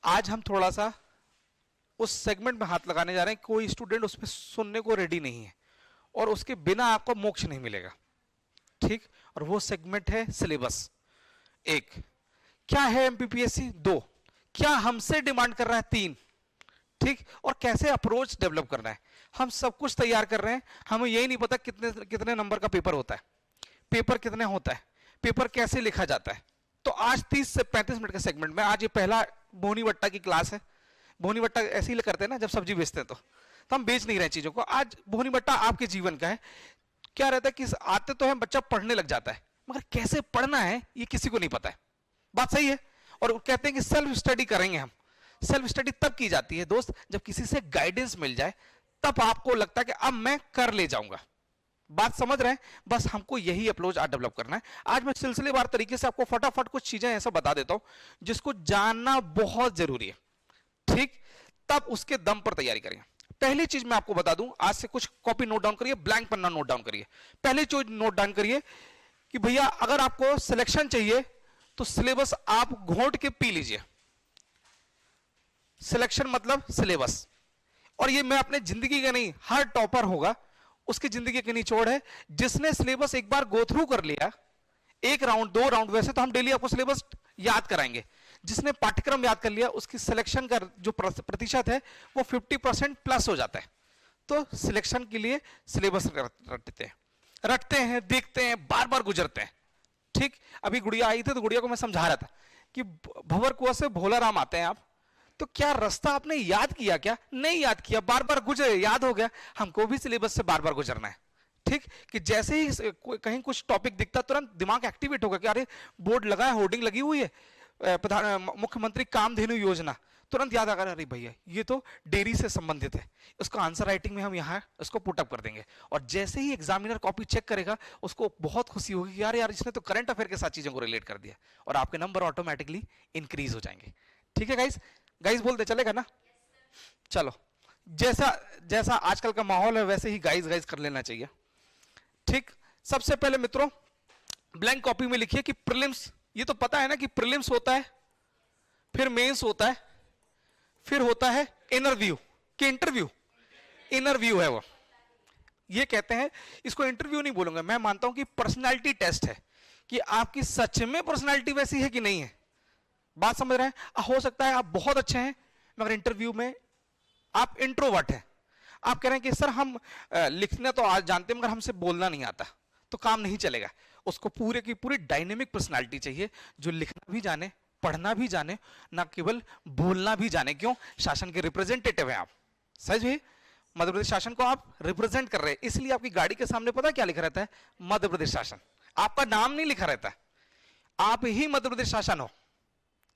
आज हम थोड़ा सा उस सेगमेंट में हाथ लगाने जा रहे हैं, कोई स्टूडेंट उसमें सुनने को रेडी नहीं है और उसके बिना आपको मोक्ष नहीं मिलेगा, ठीक। और वो सेगमेंट है सिलेबस। एक, क्या है एमपीपीएससी? दो, क्या हमसे डिमांड कर रहा है? तीन, ठीक। और कैसे अप्रोच डेवलप करना है, हम सब कुछ तैयार कर रहे हैं। हमें यही नहीं पता कितने कितने नंबर का पेपर होता है, पेपर कितने होता है, पेपर कैसे लिखा जाता है। तो आज 30 से 35 मिनट के सेगमेंट में, आज ये पहला भोनी वट्टा की क्लास है। भोनी वट्टा ऐसे ही करते हैं ना, जब सब्जी बेचते हैं तो हम बेच नहीं रहे चीजों को। आज भोनी वट्टा आपके जीवन का है। क्या रहता है कि आते तो है, बच्चा पढ़ने लग जाता है, मगर कैसे पढ़ना है ये किसी को नहीं पता है। बात सही है। और कहते हैं कि सेल्फ स्टडी करेंगे हम। सेल्फ स्टडी तब की जाती है दोस्त जब किसी से गाइडेंस मिल जाए, तब आपको लगता है कि अब मैं कर ले जाऊंगा। बात समझ रहे हैं? बस हमको यही अप्रोच आज डेवलप करना है। आज मैं सिलसिलेवार तरीके से आपको फटाफट कुछ चीजें ऐसा बता देता हूं जिसको जानना बहुत जरूरी है, ठीक। तब उसके दम पर तैयारी करेंगे। पहली चीज मैं आपको बता दूं, आज से कुछ कॉपी नोट डाउन करिए, ब्लैंक पन्ना नोट डाउन करिए। पहली चीज नोट डाउन करिए कि भैया अगर आपको सिलेक्शन चाहिए तो सिलेबस आप घोंट के पी लीजिए। सिलेक्शन मतलब सिलेबस। और ये मैं अपने जिंदगी का नहीं, हर टॉपर होगा उसकी जिंदगी की निचोड़ है। जिसने सिलेबस एक बार गो थ्रू कर लिया, एक राउंड, दो राउंड, वैसे तो हम डेली आपको सिलेबस याद कराएंगे। जिसने पाठ्यक्रम याद कर लिया उसकी सिलेक्शन का जो प्रतिशत है वो 50% प्लस हो जाता है। तो सिलेक्शन के लिए सिलेबस रटते हैं, देखते हैं, बार बार गुजरते हैं, ठीक। अभी गुड़िया आई थी तो गुड़िया को मैं समझा रहा था कि भंवर कुआं से भोला राम आते हैं आप, तो क्या रास्ता आपने याद किया? क्या नहीं याद किया, बार बार गुजरे, याद हो गया। हमको भी सिलेबस से बार बार गुजरना है, ठीक। कि जैसे ही कहीं कुछ टॉपिक दिखता तुरंत दिमाग एक्टिवेट होगा कि अरे बोर्ड लगा है, होर्डिंग लगी हुई है, मुख्यमंत्री कामधेनु योजना, तुरंत याद आकर अरे भैया ये तो डेयरी से संबंधित है, उसका आंसर राइटिंग में हम यहाँ उसको पुटअप कर देंगे। और जैसे ही एग्जामिनर कॉपी चेक करेगा उसको बहुत खुशी होगी कि यार यार इसने तो करंट अफेयर के साथ चीजों को रिलेट कर दिया, और आपके नंबर ऑटोमेटिकली इंक्रीज हो जाएंगे, ठीक है गाइस? गाइस बोलते चलेगा ना? चलो, जैसा जैसा आजकल का माहौल है वैसे ही गाइस गाइस कर लेना चाहिए, ठीक। सबसे पहले मित्रों ब्लैंक कॉपी में लिखिए कि प्रीलिम्स, ये तो पता है ना कि प्रीलिम्स होता है, फिर मेंस होता है, फिर होता है इंटरव्यू कि इंटरव्यू, इंटरव्यू है वो। ये कहते हैं, इसको इंटरव्यू नहीं बोलूंगा, मैं मानता हूं कि पर्सनालिटी टेस्ट है कि आपकी सच में पर्सनालिटी वैसी है कि नहीं है। बात समझ रहे हैं? हो सकता है आप बहुत अच्छे हैं मगर इंटरव्यू में आप इंट्रोवर्ट हैं। आप कह रहे हैं कि सर हम लिखना तो आज जानते हैं मगर हमसे बोलना नहीं आता, तो काम नहीं चलेगा। उसको पूरे की पूरी डायनेमिक पर्सनालिटी चाहिए जो लिखना भी जाने, पढ़ना भी जाने, ना केवल बोलना भी जाने। क्यों? शासन के रिप्रेजेंटेटिव हैं आप, सच भी मध्य प्रदेश शासन को आप रिप्रेजेंट कर रहे हैं, इसलिए आपकी गाड़ी के सामने पता क्या लिखा रहता है? मध्य प्रदेश शासन। आपका नाम नहीं लिखा रहता, आप ही मध्य प्रदेश शासन हो,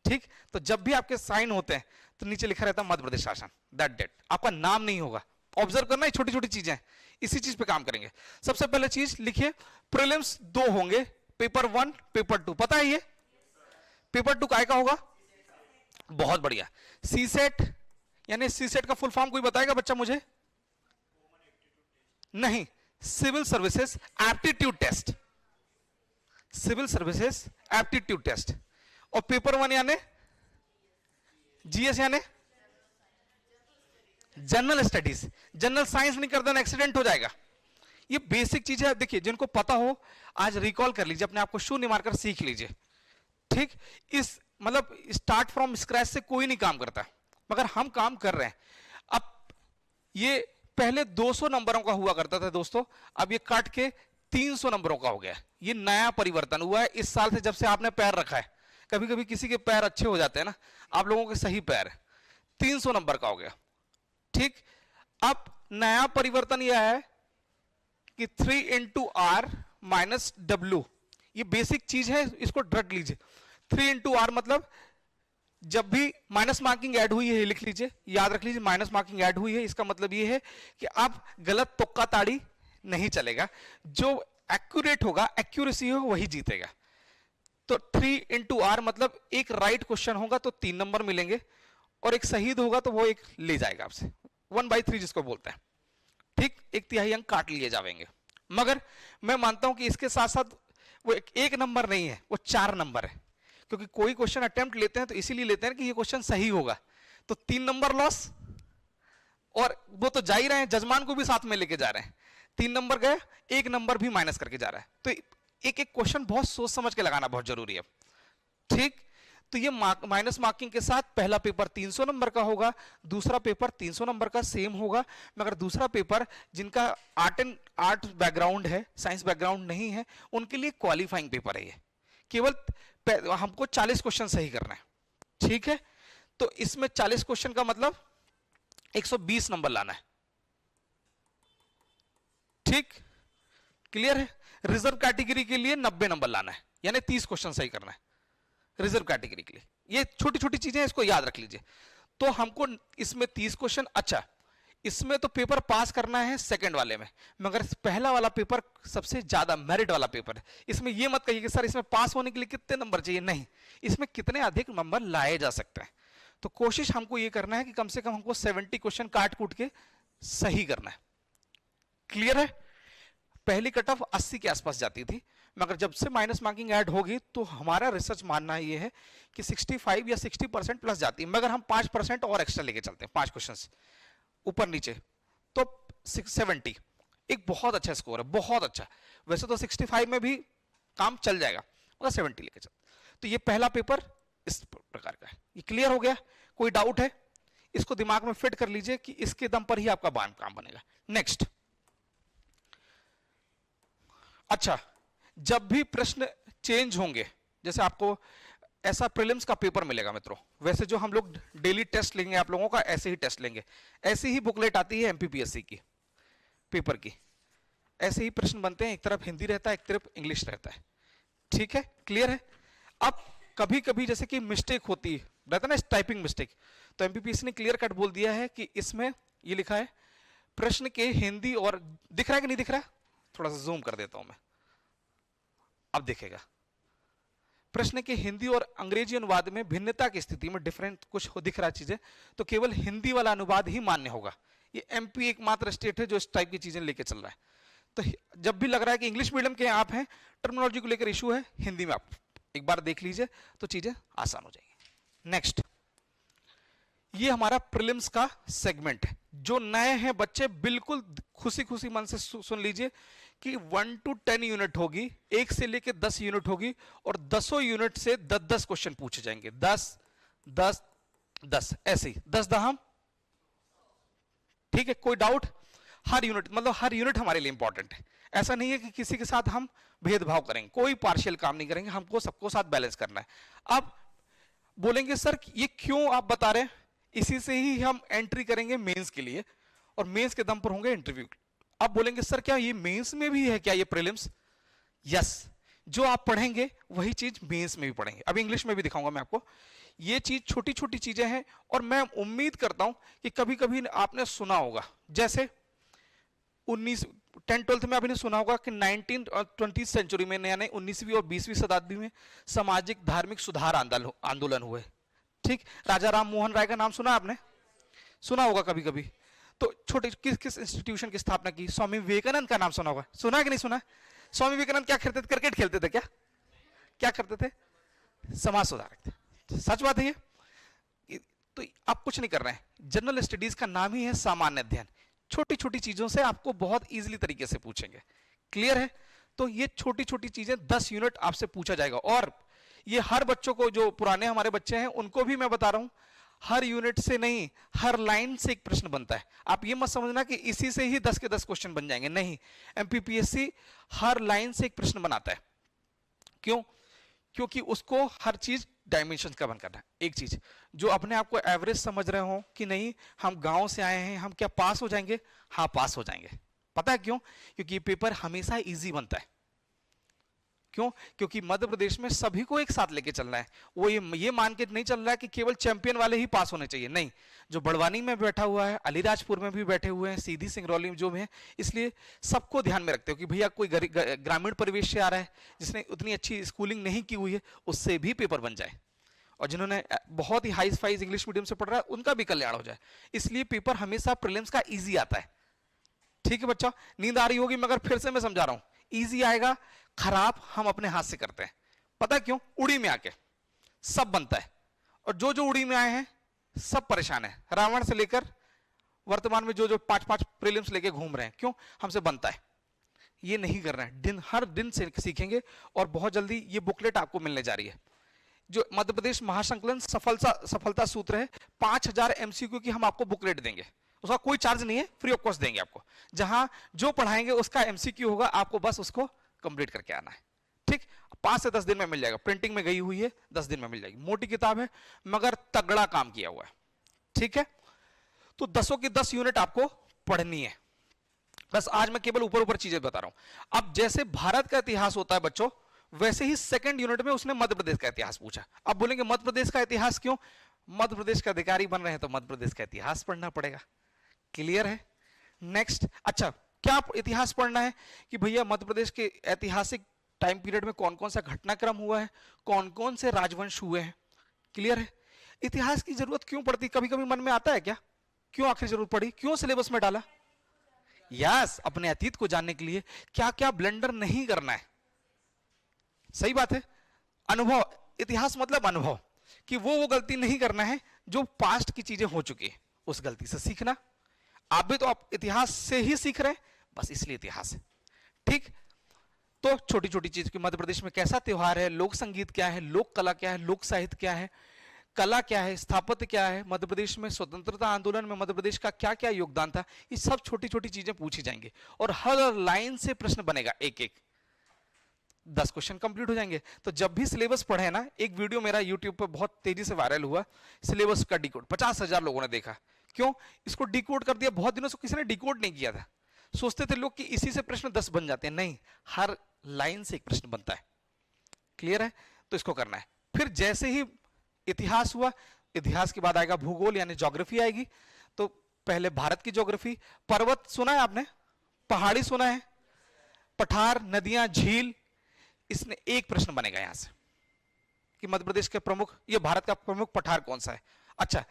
ठीक। तो जब भी आपके साइन होते हैं तो नीचे लिखा रहता है मध्य प्रदेश शासन, दैट डेट, आपका नाम नहीं होगा। ऑब्जर्व करना, छोटी छोटी चीजें, इसी चीज पे काम करेंगे। सबसे पहले चीज लिखिए, प्रीलिम्स दो होंगे, पेपर 1 पेपर 2, पता है ये? पेपर 2 काय का होगा? बहुत बढ़िया। सीसेट, यानी सीसेट का फुल फॉर्म कोई बताएगा बच्चा मुझे? नहीं, civil services aptitude test, civil services aptitude test. और पेपर 1 यानी जीएस, यानी जनरल स्टडीज। जनरल साइंस नहीं कर देना, एक्सीडेंट हो जाएगा। ये बेसिक चीज है, देखिए जिनको पता हो आज रिकॉल कर लीजिए, अपने आप को शून्य मारकर सीख लीजिए, ठीक। इस मतलब स्टार्ट फ्रॉम स्क्रैच से कोई नहीं काम करता, मगर हम काम कर रहे हैं। अब ये पहले 200 नंबरों का हुआ करता था दोस्तों, अब ये काट के 300 नंबरों का हो गया। ये नया परिवर्तन हुआ है इस साल से, जब से आपने पैर रखा है। कभी कभी किसी के पैर अच्छे हो जाते हैं ना, आप लोगों के सही पैर है, 300 नंबर का हो गया, ठीक। अब नया परिवर्तन यह है कि 3 इंटू आर माइनस डब्ल्यू, ये बेसिक चीज है, इसको रट लीजिए। 3 इंटू आर मतलब जब भी माइनस मार्किंग ऐड हुई है, लिख लीजिए, याद रख लीजिए, माइनस मार्किंग ऐड हुई है, इसका मतलब ये है कि अब गलत तुक्का ताड़ी नहीं चलेगा, जो एक्यूरेट होगा, एक्यूरेसी हो वही जीतेगा। तो 3 इंटू आर मतलब एक राइट क्वेश्चन होगा तो 3 नंबर मिलेंगे, और एक शहीद होगा तो वो एक ले जाएगा आपसे, 1/3 जिसको बोलते हैं, ठीक। 1/3 अंक काट लिए जाएंगे। मगर मैं मानता हूं कि इसके साथ साथ वो एक नंबर नहीं है, वो 4 नंबर है। क्योंकि कोई क्वेश्चन अटेम्प्ट लेते हैं तो इसीलिए लेते हैं कि ये क्वेश्चन सही होगा, तो 3 नंबर लॉस, और वो तो जा ही रहे हैं, जजमान को भी साथ में लेके जा रहे हैं, 3 नंबर गए, 1 नंबर भी माइनस करके जा रहा है। तो एक एक क्वेश्चन बहुत सोच समझ के लगाना बहुत जरूरी है, ठीक। तो ये माइनस मार्किंग के साथ पहला पेपर 300 नंबर का होगा, दूसरा पेपर 300 नंबर का सेम होगा, मगर दूसरा पेपर जिनका आर्ट बैकग्राउंड है, साइंस बैकग्राउंड नहीं है, उनके लिए क्वालिफाइंग पेपर है ये, केवल हमको 40 क्वेश्चन सही करना है, ठीक है। तो इसमें 40 क्वेश्चन का मतलब 120 नंबर लाना है, ठीक, क्लियर है। रिजर्व कैटेगरी के लिए 90 नंबर लाना है, यानी 30 क्वेश्चन सही करना है रिजर्व कैटेगरी के लिए। ये छोटी छोटी चीजें हैं, इसको याद रख लीजिए। तो हमको इसमें 30 क्वेश्चन, अच्छा इसमें तो पेपर पास करना है सेकंड वाले में, मगर पहला वाला पेपर सबसे ज्यादा मेरिट वाला पेपर है। इसमें ये मत कहिए कि सर इसमें पास होने के लिए कितने नंबर चाहिए, नहीं, इसमें कितने अधिक नंबर लाए जा सकते हैं। तो कोशिश हमको ये करना है कि कम से कम हमको 70 क्वेश्चन काट कूट के सही करना है, क्लियर है। पहली कट ऑफ 80 के आसपास जाती थी, मगर जब से माइनस मार्किंग ऐड होगी तो हमारा रिसर्च मानना ये है कि 65 या 60% प्लस जाती है, मगर हम 5% और एक्स्ट्रा लेके चलते हैं, 5 क्वेश्चन ऊपर नीचे, तो 70 एक बहुत अच्छा स्कोर है, बहुत अच्छा। वैसे तो 65 में भी काम चल जाएगा, मगर 70 लेके चलते। तो ये पहला पेपर इस प्रकार का है, ये क्लियर हो गया। कोई डाउट है, इसको दिमाग में फिट कर लीजिए कि इसके दम पर ही आपका काम बनेगा। नेक्स्ट, अच्छा जब भी प्रश्न चेंज होंगे, जैसे आपको ऐसा प्रीलिम्स का पेपर मिलेगा मित्रों, वैसे जो हम लोग डेली टेस्ट लेंगे आप लोगों का, ऐसे ही टेस्ट लेंगे, ऐसी ही बुकलेट आती है एमपीपीएससी की पेपर की, ऐसे ही प्रश्न बनते हैं, एक तरफ हिंदी रहता है एक तरफ इंग्लिश रहता है, ठीक है, क्लियर है। अब कभी कभी जैसे कि मिस्टेक होती है, रहता ना टाइपिंग मिस्टेक, तो एमपीपीएससी ने क्लियर कट बोल दिया है कि इसमें ये लिखा है प्रश्न के हिंदी और, दिख रहा है कि नहीं दिख रहा है, थोड़ा सा जूम कर देता हूं मैं, अब दिखेगा, प्रश्न के हिंदी और अंग्रेजी अनुवाद में भिन्नता की स्थिति में डिफरेंट कुछ दिख रहा है चीजें, तो केवल हिंदी वाला अनुवाद ही मान्य होगा। ये एमपी एकमात्र स्टेट है जो इस टाइप की चीजें लेके चल रहा है। तो जब भी लग रहा है कि इंग्लिश मीडियम के आप हैं, टर्मिनोलॉजी को लेकर इशू है, हिंदी में आप एक बार देख लीजिए तो चीजें आसान हो जाएंगी। नेक्स्ट, ये हमारा प्रीलिम्स का सेगमेंट है। जो नए हैं बच्चे बिल्कुल खुशी खुशी मन से सुन लीजिए कि 1 to 10 यूनिट होगी, 1 से लेके 10 यूनिट होगी, और 10 यूनिट से 10-10 क्वेश्चन पूछे जाएंगे, 10 10 10 ऐसे ही 10 दहम, ठीक है। कोई डाउट, हर यूनिट मतलब हर यूनिट हमारे लिए इंपॉर्टेंट है। ऐसा नहीं है कि किसी के साथ हम भेदभाव करेंगे, कोई पार्शियल काम नहीं करेंगे, हमको सबको साथ बैलेंस करना है। अब बोलेंगे सर ये क्यों आप बता रहे हैं, इसी से ही हम एंट्री करेंगे मेंस के लिए, और मेंस के दम पर होंगे इंटरव्यू। अब बोलेंगे सर क्या ये मेंस में भी है क्या ये प्रीलिम्स? यस, जो आप पढ़ेंगे वही चीज मेंस में भी पढ़ेंगे। अब इंग्लिश में भी दिखाऊंगा मैं आपको। ये चीज छोटी छोटी चीजें हैं, और मैं उम्मीद करता हूं कि कभी कभी आपने सुना होगा, जैसे 10-12 में आपने सुना होगा कि 19 और 20th सेंचुरी में, यानी 19वीं और 20वीं शताब्दी में सामाजिक धार्मिक सुधार आंदोलन हुए, ठीक। राजा राम मोहन राय का नाम सुना आपने, सुना होगा कभी कभी। तो छोटे किस इंस्टीट्यूशन की स्थापना की? स्वामी विवेकानंद का नाम सुना होगा, सुना है कि नहीं सुना? स्वामी विवेकानंद क्या करते थे? क्रिकेट खेलते थे क्या? क्या करते थे? समाज सुधारक थे। सच बात है ये। तो आप कुछ नहीं कर रहे हैं, जनरल स्टडीज का नाम ही है सामान्य अध्ययन। छोटी छोटी चीजों से आपको बहुत इजीली तरीके से पूछेंगे, क्लियर है। तो ये छोटी छोटी चीजें 10 यूनिट आपसे पूछा जाएगा, और ये हर बच्चों को, जो पुराने हमारे बच्चे हैं उनको भी मैं बता रहा हूं, हर यूनिट से नहीं, हर लाइन से एक प्रश्न बनता है। आप ये मत समझना कि इसी से ही 10 के 10 क्वेश्चन बन जाएंगे, नहीं। एमपीपीएससी हर लाइन से एक प्रश्न बनाता है। क्यों? क्योंकि उसको हर चीज डायमेंशन का बन करना है। एक चीज जो अपने आप को एवरेज समझ रहे हो कि नहीं हम गांव से आए हैं, हम क्या पास हो जाएंगे? हाँ, पास हो जाएंगे। पता है क्यों? क्योंकि ये पेपर हमेशा इजी बनता है। क्यों? क्योंकि मध्य प्रदेश में सभी को एक साथ लेके चलना है। वो ये मान के नहीं चल रहा है कि केवल चैंपियन वाले ही पास होने चाहिए, नहीं। जो बड़वानी में बैठा हुआ है, अलीराजपुर में भी बैठे हुए हैं, सीधी सिंगरौली में जो भी है, इसलिए सबको ध्यान में रखते हो कि भैया कोई ग्रामीण परिवेश से आ रहा है, जिसने उतनी अच्छी स्कूलिंग नहीं की हुई है, उससे भी पेपर बन जाए, और जिन्होंने बहुत ही हाई फाइज इंग्लिश मीडियम से पढ़ रहा है उनका भी कल्याण हो जाए। इसलिए पेपर हमेशा प्रीलिम्स का ईजी आता है, ठीक है बच्चा। नींद आ रही होगी, मगर फिर से मैं समझा रहा हूं, ईजी आएगा, खराब हम अपने हाथ से करते हैं। पता क्यों? उड़ी में आके सब बनता है, और जो जो उड़ी में आए हैं सब परेशान है। रावण से लेकर वर्तमान में जो जो 5-5 प्रीलिम्स लेके घूम रहे हैं, क्यों? हमसे बनता है। ये नहीं करना है, दिन हर दिन से सीखेंगे। और बहुत जल्दी ये बुकलेट आपको मिलने जा रही है, जो मध्य प्रदेश महासंकलन सफलता सूत्र है। 5000 एमसीक्यू की हम आपको बुकलेट देंगे, उसका कोई चार्ज नहीं है, फ्री ऑफ कॉस्ट देंगे आपको। जहां जो पढ़ाएंगे उसका एमसीक्यू होगा, आपको बस उसको कंप्लीट करके आना है। ठीक, 5 से 10 दिन में मिल जाएगा, प्रिंटिंग में गई हुई है, 10 दिन में मिल जाएगी। मोटी किताब है मगर तगड़ा काम किया हुआ है। ठीक है, तो 10 की 10 यूनिट आपको पढ़नी है। बस आज मैं केवल ऊपर ऊपर चीजें बता रहा हूं। अब जैसे भारत का इतिहास होता है बच्चों, वैसे ही सेकंड यूनिट में उसने मध्य प्रदेश का इतिहास पूछा। अब बोलेंगे मध्य प्रदेश का इतिहास क्यों? मध्य प्रदेश का अधिकारी बन रहे हैं तो मध्य प्रदेश का इतिहास पढ़ना पड़ेगा। क्लियर है? नेक्स्ट, अच्छा क्या इतिहास पढ़ना है कि भैया मध्य प्रदेश के ऐतिहासिक टाइम पीरियड में कौन कौन सा घटनाक्रम हुआ है, कौन कौन से राजवंश हुए हैं। क्लियर है? इतिहास की जरूरत क्यों पड़ती? कभी कभी मन में आता है क्या, क्यों आखिर जरूरत पड़ी, क्यों सिलेबस में डाला? यस, अपने अतीत को जानने के लिए क्या क्या ब्लंडर नहीं करना है। सही बात है, अनुभव, इतिहास मतलब अनुभव, कि वो गलती नहीं करना है जो पास्ट की चीजें हो चुकी है, उस गलती से सीखना। आप भी तो आप इतिहास से ही सीख रहे हैं, बस इसलिए इतिहास है। ठीक, तो छोटी छोटी चीज की मध्य प्रदेश में कैसा त्योहार है, लोक संगीत क्या है, लोक कला क्या है, लोक साहित्य क्या है, कला क्या है, स्थापत्य क्या है, मध्य प्रदेश में स्वतंत्रता आंदोलन में मध्य प्रदेश का क्या क्या योगदान था, ये सब छोटी छोटी चीजें पूछी जाएंगी। और हर लाइन से प्रश्न बनेगा, एक एक 10 क्वेश्चन कंप्लीट हो जाएंगे। तो जब भी सिलेबस पढ़े ना, एक वीडियो मेरा यूट्यूब पर बहुत तेजी से वायरल हुआ, सिलेबस का डिकोड, 50,000 लोगों ने देखा। क्यों? इसको डिकोड कर दिया। बहुत दिनों से किसी ने डिकोड नहीं किया था। सोचते थे लोग कि इसी से प्रश्न 10 बन जाते हैं, नहीं, हर लाइन से एक प्रश्न बनता है। क्लियर है? तो इसको करना है। फिर जैसे ही इतिहास हुआ, इतिहास के बाद आएगा भूगोल यानी ज्योग्राफी आएगी। तो पहले भारत की ज्योग्राफी, पर्वत सुना है आपने, पहाड़ी सुना है, पठार, नदियां, झील, इसमें एक प्रश्न बनेगा यहां से कि मध्य प्रदेश के प्रमुख, ये भारत का प्रमुख पठार कौन सा है। अच्छा,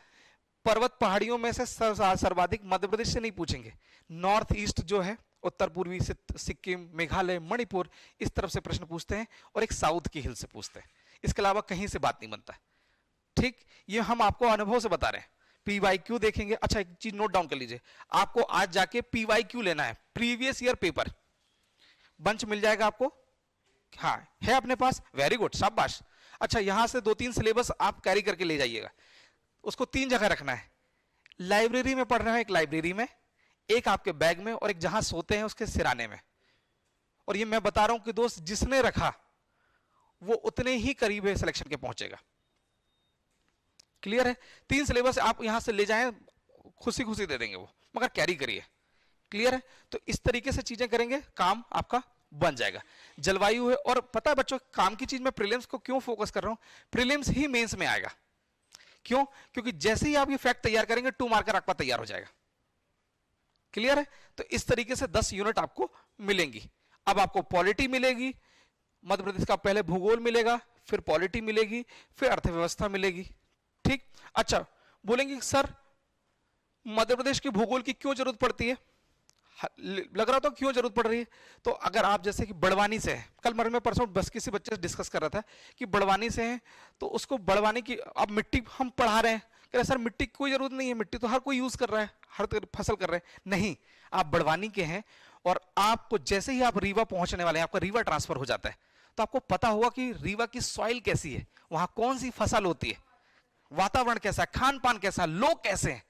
पर्वत पहाड़ियों में से सर्वाधिक मध्य प्रदेश से नहीं पूछेंगे, नॉर्थ ईस्ट जो है, उत्तर पूर्वी से सिक्किम, मेघालय, मणिपुर, इस तरफ से प्रश्न पूछते हैं, और एक साउथ की हिल से पूछते हैं। इसके अलावा कहीं से बात नहीं बनता। ठीक, ये हम आपको अनुभव से बता रहे हैं। पीवाईक्यू देखेंगे। अच्छा, एक चीज नोट डाउन कर लीजिए, आपको आज जाके पीवाईक्यू लेना है, प्रीवियस ईयर पेपर बंच मिल जाएगा आपको। हाँ, है अपने पास, वेरी गुड, शाबाश। अच्छा, यहां से 2-3 सिलेबस आप कैरी करके ले जाइएगा। उसको 3 जगह रखना है, लाइब्रेरी में पढ़ रहे हैं, एक लाइब्रेरी में, एक आपके बैग में, और एक जहां सोते हैं उसके सिराने में। और ये मैं बता रहा हूं कि दोस्त, जिसने रखा वो उतने ही करीब है सिलेक्शन के पहुंचेगा। क्लियर है? 3 सिलेबस आप यहां से ले जाएं, खुशी खुशी दे देंगे वो, मगर कैरी करिए। क्लियर है? तो इस तरीके से चीजें करेंगे, काम आपका बन जाएगा। जलवायु है, और पता है बच्चों, काम की चीज में प्रीलिम्स को क्यों फोकस कर रहा हूं, प्रीलिम्स ही मेंस में आएगा। क्यों? क्योंकि जैसे ही आप ये फैक्ट तैयार करेंगे, 2 मार्कर आपका तैयार हो जाएगा। क्लियर है? तो इस तरीके से 10 यूनिट आपको मिलेंगी। अब आपको पॉलिटी मिलेगी, मध्य प्रदेश का पहले भूगोल मिलेगा, फिर पॉलिटी मिलेगी, फिर अर्थव्यवस्था मिलेगी। ठीक, अच्छा बोलेंगे सर मध्य प्रदेश के भूगोल की क्यों जरूरत पड़ती है, लग रहा था क्यों जरूरत पड़ रही है। तो अगर आप जैसे कि बड़वानी से है, कल मैं परसों बस किसी बच्चे से डिस्कस कर रहा था कि बड़वानी से है, तो उसको बड़वानी की अब मिट्टी हम पढ़ा रहे हैं, कह रहे सर मिट्टी की कोई जरूरत नहीं है, मिट्टी तो हर कोई यूज कर रहा है, हर फसल कर रहे हैं। नहीं, आप बड़वानी के हैं, और आपको जैसे ही आप रीवा पहुंचने वाले हैं, आपका रीवा ट्रांसफर हो जाता है, तो आपको पता होगा कि रीवा की सॉइल कैसी है, वहां कौन सी फसल होती है, वातावरण कैसा है, खान पान कैसा है, लोग कैसे हैं।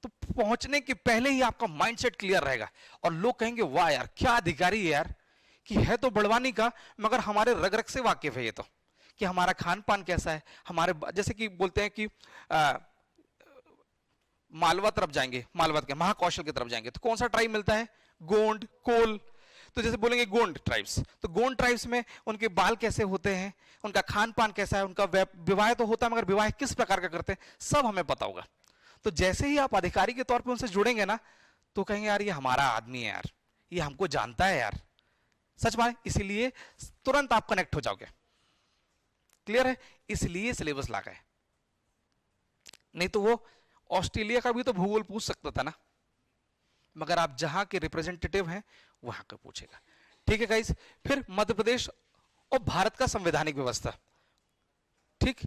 तो पहुंचने के पहले ही आपका माइंडसेट क्लियर रहेगा, और लोग कहेंगे वाह यार क्या अधिकारी है यार, कि है तो बड़वानी का मगर हमारे रग रग से वाकिफ है ये तो, कि हमारा खान पान कैसा है, हमारे जैसे कि बोलते हैं कि मालवा तरफ जाएंगे, मालवा के महाकौशल की तरफ जाएंगे तो कौन सा ट्राइब मिलता है, गोंड, कोल। तो जैसे बोलेंगे गोंड ट्राइब्स, तो गोंड ट्राइब्स में उनके बाल कैसे होते हैं, उनका खान पान कैसा है, उनका विवाह तो होता है मगर विवाह किस प्रकार का करते हैं, सब हमें पता होगा। तो जैसे ही आप अधिकारी के तौर पे उनसे जुड़ेंगे ना, तो कहेंगे यार ये हमारा आदमी है यार, ये हमको जानता है यार, सच बात। इसीलिए तुरंत आप कनेक्ट हो जाओगे। क्लियर है? इसलिए सिलेबस लागा है, नहीं तो वो ऑस्ट्रेलिया का भी तो भूगोल पूछ सकता था ना, मगर आप जहां के रिप्रेजेंटेटिव हैं वहां का पूछेगा। ठीक है गाइस, फिर मध्य प्रदेश और भारत का संवैधानिक व्यवस्था। ठीक,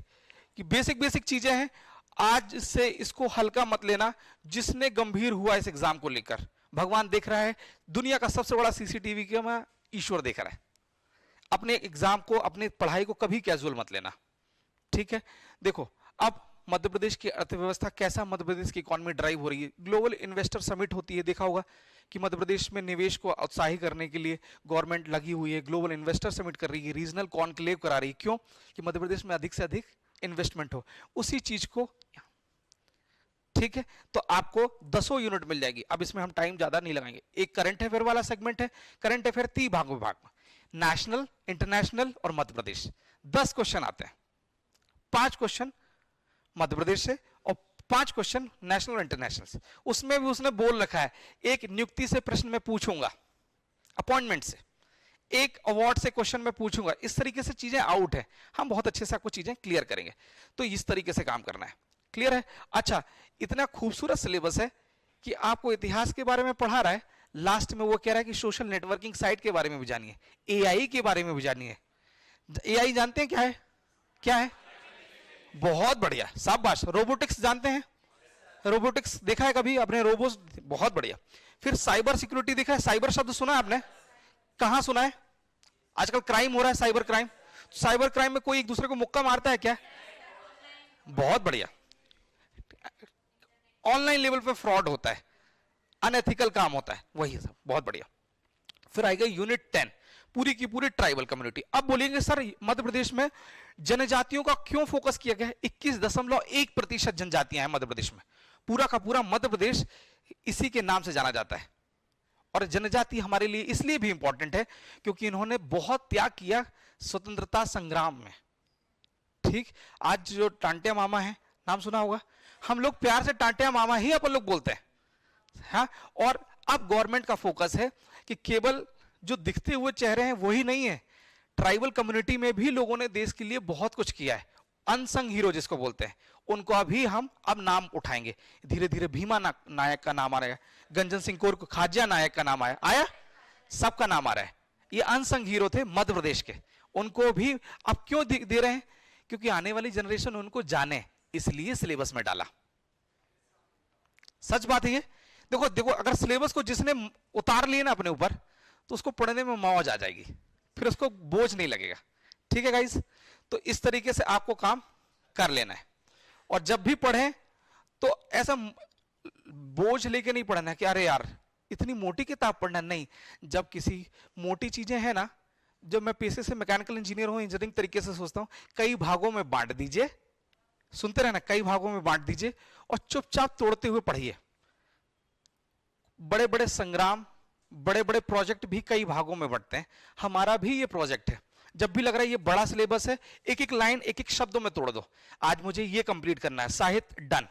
कि बेसिक बेसिक चीजें हैं, आज से इसको हल्का मत लेना। जिसने गंभीर हुआ इस एग्जाम को लेकर, भगवान देख रहा है, दुनिया का सबसे बड़ा सीसीटीवी कैमरा ईश्वर देख रहा है। अपने एग्जाम को, अपनी पढ़ाई को कभी कैजुअल मत लेना, ठीक है। देखो अब मध्य प्रदेश की अर्थव्यवस्था कैसा, मध्य प्रदेश की इकोनॉमी ड्राइव हो रही है। ग्लोबल इन्वेस्टर समिट होती है, देखा होगा कि मध्य प्रदेश में निवेश को उत्साहित करने के लिए गवर्नमेंट लगी हुई है, ग्लोबल इन्वेस्टर समिट कर रही है, रीजनल कॉन्क्लेव करा रही है। क्यों? कि मध्य प्रदेश में अधिक से अधिक इन्वेस्टमेंट हो। उसी चीज को, ठीक है, तो आपको 10 यूनिट मिल जाएगी। अब इसमें हम टाइम ज्यादा नहीं लगाएंगे। एक करंट अफेयर वाला सेगमेंट है। करंट अफेयर 3 भागों में, नेशनल, इंटरनेशनल और मध्य प्रदेश। 10 क्वेश्चन आते हैं, 5 क्वेश्चन मध्य प्रदेश से और 5 क्वेश्चन नेशनल और इंटरनेशनल से। उसमें भी उसने बोल रखा है, एक नियुक्ति से प्रश्न मैं पूछूंगा, अपॉइंटमेंट से, एक अवार्ड से क्वेश्चन मैं पूछूंगा। इस तरीके से चीजें आउट है, हम बहुत अच्छे से आपको चीजें क्लियर करेंगे। तो इस तरीके से काम करना है, क्लियर है। अच्छा, इतना खूबसूरत सिलेबस है कि आपको इतिहास के बारे में पढ़ा रहा है, लास्ट में वो कह रहा है कि सोशल नेटवर्किंग साइट के बारे में भी जानिए, एआई के बारे में भी जानिए। एआई जानते हैं क्या है? क्या है? बहुत बढ़िया, शाबाश। रोबोटिक्स जानते हैं? रोबोटिक्स देखा है कभी आपने? रोबोट, बहुत बढ़िया। फिर साइबर सिक्योरिटी देखा है? साइबर शब्द सुना है आपने? कहां सुना है? आजकल क्राइम हो रहा है, साइबर क्राइम। साइबर क्राइम में कोई एक दूसरे को मुक्का मारता है क्या? बहुत बढ़िया। ऑनलाइन लेवल पे फ्रॉड होता है, अनएथिकल काम होता है, वही सब, बहुत बढ़िया। फिर आएगा यूनिट 10, पूरी की पूरी ट्राइबल कम्युनिटी। अब बोलेंगे सर मध्य प्रदेश में जनजातियों का क्यों फोकस किया गया है? 21.1% जनजातियां हैं मध्य प्रदेश में। पूरा का पूरा मध्य प्रदेश इसी के नाम से जाना जाता है। और जनजाति हमारे लिए इसलिए भी इंपॉर्टेंट है क्योंकि इन्होंने बहुत त्याग किया स्वतंत्रता संग्राम में, ठीक। आज जो टांटिया मामा है, नाम सुना होगा, हम लोग प्यार से टांटिया मामा ही अपन लोग बोलते हैं, हाँ। और अब गवर्नमेंट का फोकस है कि केवल जो दिखते हुए चेहरे हैं वही नहीं है, ट्राइबल कम्युनिटी में भी लोगों ने देश के लिए बहुत कुछ किया है। अनसंग हीरो जिसको बोलते हैं, उनको अभी हम अब नाम उठाएंगे। धीरे धीरे भीमा नायक का नाम आ रहा है, गंजन सिंह कौर को, खाजिया नायक का नाम आया, सबका नाम आ रहा है। ये अनसंग हीरो थे मध्य प्रदेश के, उनको भी अब क्यों दे रहे हैं? क्योंकि आने वाली जनरेशन उनको जाने, इसलिए सिलेबस में डाला। सच बात है ये। देखो देखो, अगर सिलेबस को जिसने उतार लिया ना अपने ऊपर, तो उसको पढ़ने में मौज आ जाएगी, फिर उसको बोझ नहीं लगेगा, ठीक है गाइस। तो इस तरीके से आपको काम कर लेना है। और जब भी पढ़ें तो ऐसा बोझ लेके नहीं पढ़ना कि अरे यार इतनी मोटी किताब पढ़ना, नहीं। जब किसी मोटी चीजें हैं ना, जब मैं पेशे से मैकेनिकल इंजीनियर हूं, इंजीनियरिंग तरीके से सोचता हूं, कई भागों में बांट दीजिए, सुनते रहना, कई भागों में बांट दीजिए और चुपचाप तोड़ते हुए पढ़िए। बड़े बड़े संग्राम, बड़े बड़े प्रोजेक्ट भी कई भागों में बढ़ते हैं। हमारा भी ये प्रोजेक्ट है। जब भी लग रहा है ये बड़ा सिलेबस है, एक एक लाइन एक एक शब्दों में तोड़ दो। आज मुझे ये कंप्लीट करना है, साहित्य डन।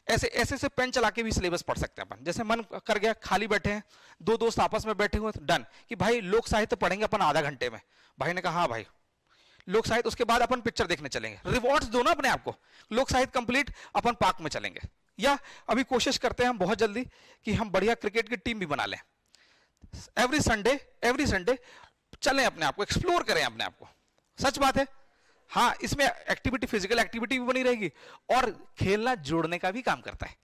ऐसे ऐसे से पेन चला के भी सिलेबस पढ़ सकते हैं अपन। जैसे मन कर गया, खाली बैठे हैं, दो दोस्त आपस में बैठे हुए, डन कि भाई लोक साहित्य पढ़ेंगे अपन आधा घंटे में। भाई ने कहा हाँ भाई लोक साहित्य, उसके बाद अपन पिक्चर देखने चलेंगे। रिवॉर्ड्स दो ना अपने आप को, लोक साहित्य कंप्लीट, अपन पार्क में चलेंगे। या अभी कोशिश करते हैं हम बहुत जल्दी कि हम बढ़िया क्रिकेट की टीम भी बना लें। एवरी संडे चलें, अपने आप को एक्सप्लोर करें अपने आप को। सच बात है, हाँ। इसमें एक्टिविटी, फिजिकल एक्टिविटी भी बनी रहेगी और खेलना जोड़ने का भी काम करता है।